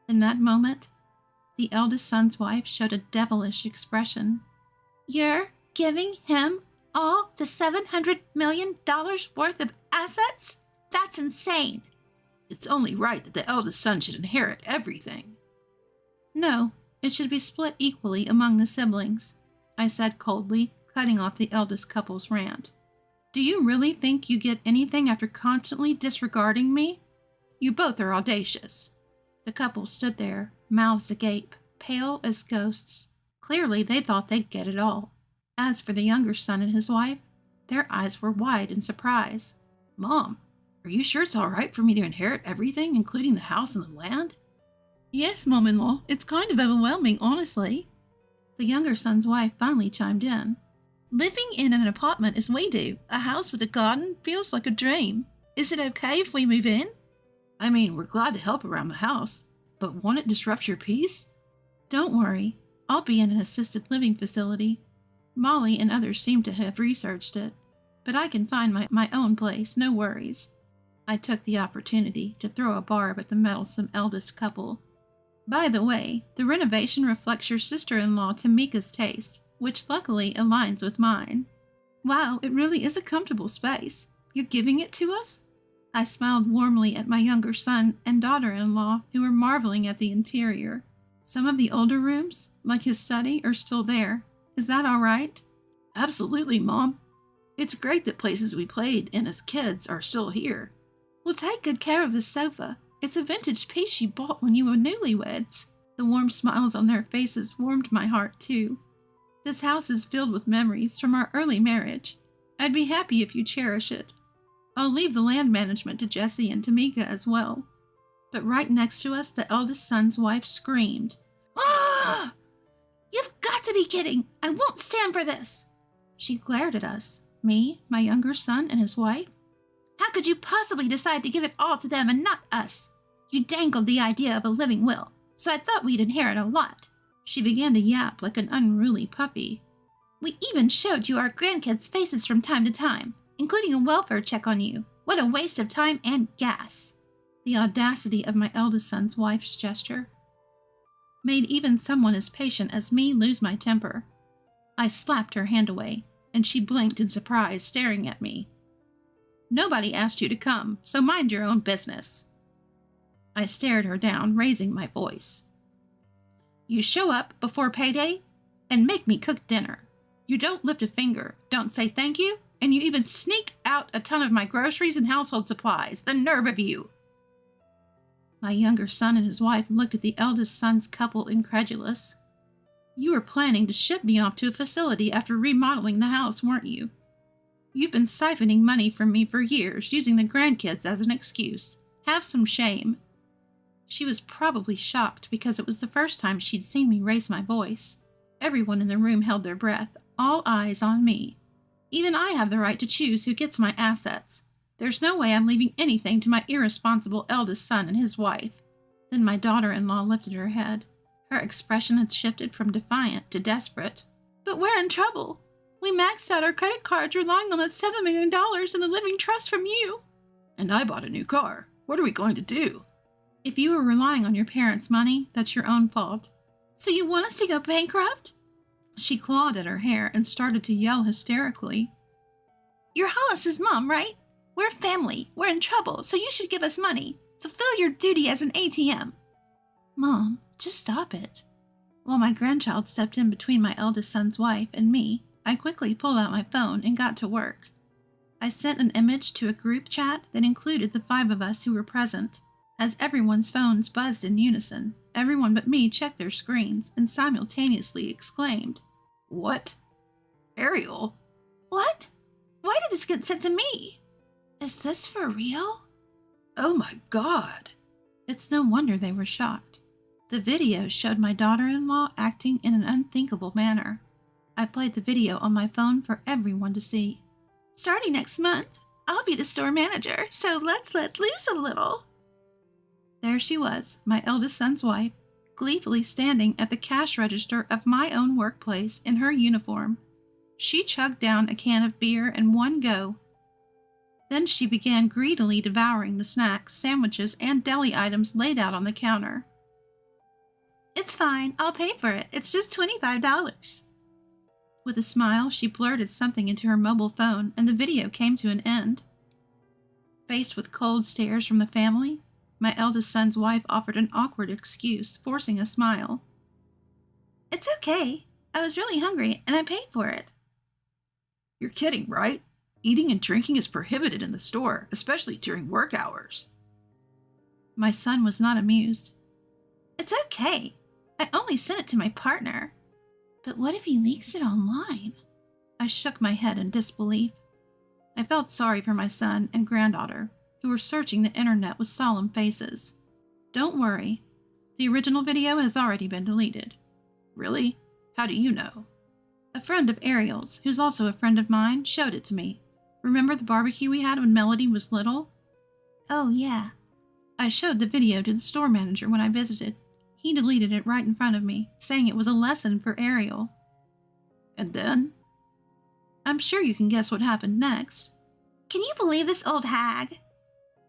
In that moment, the eldest son's wife showed a devilish expression. You're giving him all the $700 million worth of assets? That's insane. It's only right that the eldest son should inherit everything. No, it should be split equally among the siblings, I said coldly, cutting off the eldest couple's rant. Do you really think you get anything after constantly disregarding me? You both are audacious. The couple stood there, mouths agape, pale as ghosts. Clearly, they thought they'd get it all. As for the younger son and his wife, their eyes were wide in surprise. Mom, are you sure it's all right for me to inherit everything, including the house and the land? Yes, Mom-in-law. It's kind of overwhelming, honestly. The younger son's wife finally chimed in. Living in an apartment as we do, a house with a garden, feels like a dream. Is it okay if we move in? I mean, we're glad to help around the house, but won't it disrupt your peace? Don't worry. I'll be in an assisted living facility. Molly and others seem to have researched it, but I can find my own place, no worries. I took the opportunity to throw a barb at the meddlesome eldest couple. By the way, the renovation reflects your sister-in-law Tamika's taste, which luckily aligns with mine. Wow, it really is a comfortable space. You're giving it to us? I smiled warmly at my younger son and daughter-in-law, who were marveling at the interior. Some of the older rooms, like his study, are still there. Is that all right? Absolutely, Mom. It's great that places we played in as kids are still here. We'll take good care of this sofa. It's a vintage piece you bought when you were newlyweds. The warm smiles on their faces warmed my heart, too. This house is filled with memories from our early marriage. I'd be happy if you cherish it. I'll leave the land management to Jesse and Tamika as well. But right next to us, the eldest son's wife screamed. Ah! You've got to be kidding! I won't stand for this! She glared at us, me, my younger son, and his wife. How could you possibly decide to give it all to them and not us? You dangled the idea of a living will, so I thought we'd inherit a lot. She began to yap like an unruly puppy. We even showed you our grandkids' faces from time to time, including a welfare check on you. What a waste of time and gas. The audacity of my eldest son's wife's gesture made even someone as patient as me lose my temper. I slapped her hand away, and she blinked in surprise, staring at me. Nobody asked you to come, so mind your own business. I stared her down, raising my voice. You show up before payday and make me cook dinner. You don't lift a finger, don't say thank you, and you even sneak out a ton of my groceries and household supplies. The nerve of you! My younger son and his wife looked at the eldest son's couple incredulous. You were planning to ship me off to a facility after remodeling the house, weren't you? You've been siphoning money from me for years, using the grandkids as an excuse. Have some shame. She was probably shocked because it was the first time she'd seen me raise my voice. Everyone in the room held their breath, all eyes on me. Even I have the right to choose who gets my assets. There's no way I'm leaving anything to my irresponsible eldest son and his wife. Then my daughter-in-law lifted her head. Her expression had shifted from defiant to desperate. But we're in trouble. We maxed out our credit cards relying on that $7 million in the living trust from you. And I bought a new car. What are we going to do? If you were relying on your parents' money, that's your own fault. So you want us to go bankrupt? She clawed at her hair and started to yell hysterically. You're Hollis's mom, right? We're family. We're in trouble, so you should give us money. Fulfill your duty as an ATM. Mom, just stop it. While my grandchild stepped in between my eldest son's wife and me, I quickly pulled out my phone and got to work. I sent an image to a group chat that included the 5 of us who were present. As everyone's phones buzzed in unison, everyone but me checked their screens and simultaneously exclaimed, What? Ariel? What? Why did this get sent to me? Is this for real? Oh my God. It's no wonder they were shocked. The video showed my daughter-in-law acting in an unthinkable manner. I played the video on my phone for everyone to see. Starting next month, I'll be the store manager, so let's let loose a little. There she was, my eldest son's wife, gleefully standing at the cash register of my own workplace in her uniform. She chugged down a can of beer in one go. Then she began greedily devouring the snacks, sandwiches, and deli items laid out on the counter. It's fine, I'll pay for it. It's just $25. With a smile, she blurted something into her mobile phone, and the video came to an end. Faced with cold stares from the family, my eldest son's wife offered an awkward excuse, forcing a smile. It's okay. I was really hungry, and I paid for it. You're kidding, right? Eating and drinking is prohibited in the store, especially during work hours. My son was not amused. It's okay. I only sent it to my partner. But what if he leaks it online? I shook my head in disbelief. I felt sorry for my son and granddaughter, who were searching the internet with solemn faces. Don't worry. The original video has already been deleted. Really? How do you know? A friend of Ariel's, who's also a friend of mine, showed it to me. Remember the barbecue we had when Melody was little? Oh, yeah. I showed the video to the store manager when I visited. He deleted it right in front of me, saying it was a lesson for Ariel. And then? I'm sure you can guess what happened next. Can you believe this old hag?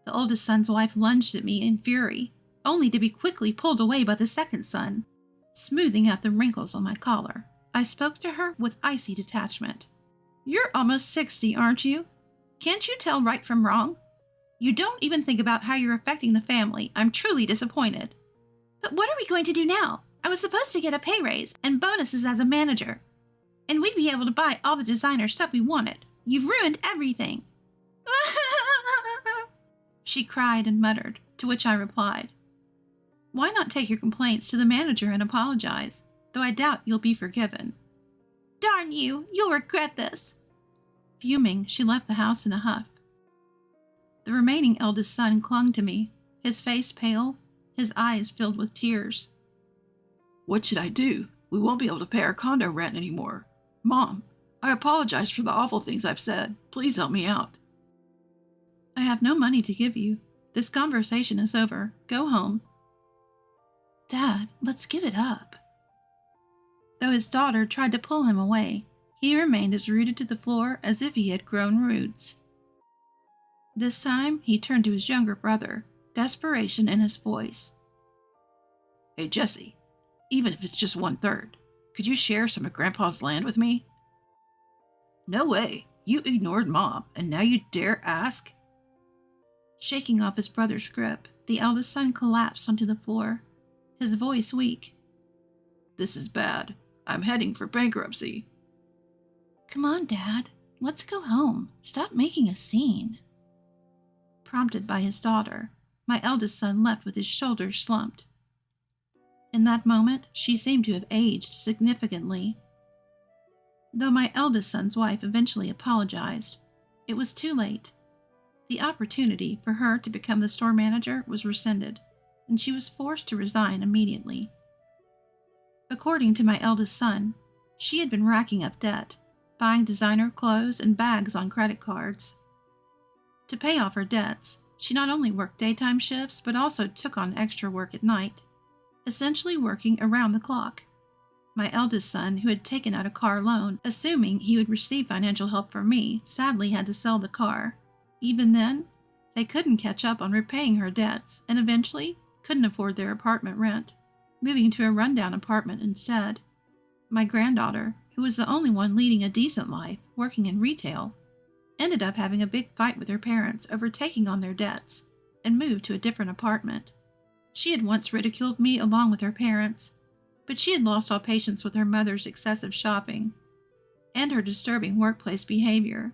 The oldest son's wife lunged at me in fury, only to be quickly pulled away by the second son. Smoothing out the wrinkles on my collar, I spoke to her with icy detachment. You're almost 60, aren't you? Can't you tell right from wrong? You don't even think about how you're affecting the family. I'm truly disappointed. But what are we going to do now? I was supposed to get a pay raise and bonuses as a manager. And we'd be able to buy all the designer stuff we wanted. You've ruined everything. She cried and muttered, to which I replied, Why not take your complaints to the manager and apologize, though I doubt you'll be forgiven. Darn you, you'll regret this. Fuming, she left the house in a huff. The remaining eldest son clung to me, his face pale, his eyes filled with tears. What should I do? We won't be able to pay our condo rent anymore. Mom, I apologize for the awful things I've said. Please help me out. I have no money to give you. This conversation is over. Go home. Dad, let's give it up. Though his daughter tried to pull him away, he remained as rooted to the floor as if he had grown roots. This time, he turned to his younger brother, desperation in his voice. Hey, Jesse, even if it's just 1/3, could you share some of Grandpa's land with me? No way. You ignored Mom, and now you dare ask? Shaking off his brother's grip, the eldest son collapsed onto the floor, his voice weak. This is bad. I'm heading for bankruptcy. Come on, Dad. Let's go home. Stop making a scene. Prompted by his daughter, my eldest son left with his shoulders slumped. In that moment, she seemed to have aged significantly. Though my eldest son's wife eventually apologized, it was too late. The opportunity for her to become the store manager was rescinded, and she was forced to resign immediately. According to my eldest son, she had been racking up debt, buying designer clothes and bags on credit cards. To pay off her debts, she not only worked daytime shifts but also took on extra work at night, essentially working around the clock. My eldest son, who had taken out a car loan, assuming he would receive financial help from me, sadly had to sell the car. Even then, they couldn't catch up on repaying her debts and eventually couldn't afford their apartment rent, moving to a rundown apartment instead. My granddaughter, who was the only one leading a decent life, working in retail, ended up having a big fight with her parents over taking on their debts and moved to a different apartment. She had once ridiculed me along with her parents, but she had lost all patience with her mother's excessive shopping and her disturbing workplace behavior.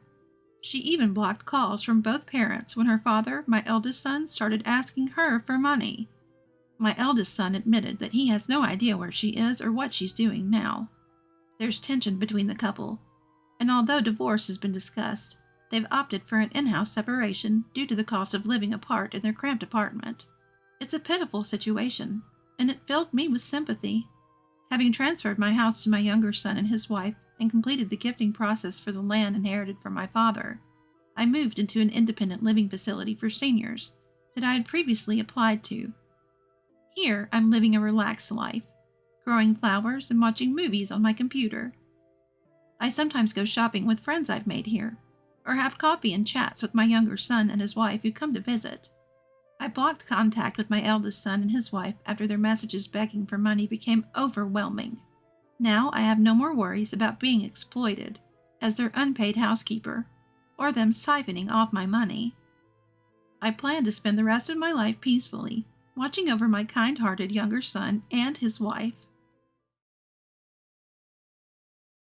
She even blocked calls from both parents when her father, my eldest son, started asking her for money. My eldest son admitted that he has no idea where she is or what she's doing now. There's tension between the couple, and although divorce has been discussed, they've opted for an in-house separation due to the cost of living apart in their cramped apartment. It's a pitiful situation, and it filled me with sympathy. Having transferred my house to my younger son and his wife and completed the gifting process for the land inherited from my father, I moved into an independent living facility for seniors that I had previously applied to. Here, I'm living a relaxed life, growing flowers and watching movies on my computer. I sometimes go shopping with friends I've made here, or have coffee and chats with my younger son and his wife who come to visit. I blocked contact with my eldest son and his wife after their messages begging for money became overwhelming. Now I have no more worries about being exploited as their unpaid housekeeper, or them siphoning off my money. I plan to spend the rest of my life peacefully, watching over my kind-hearted younger son and his wife.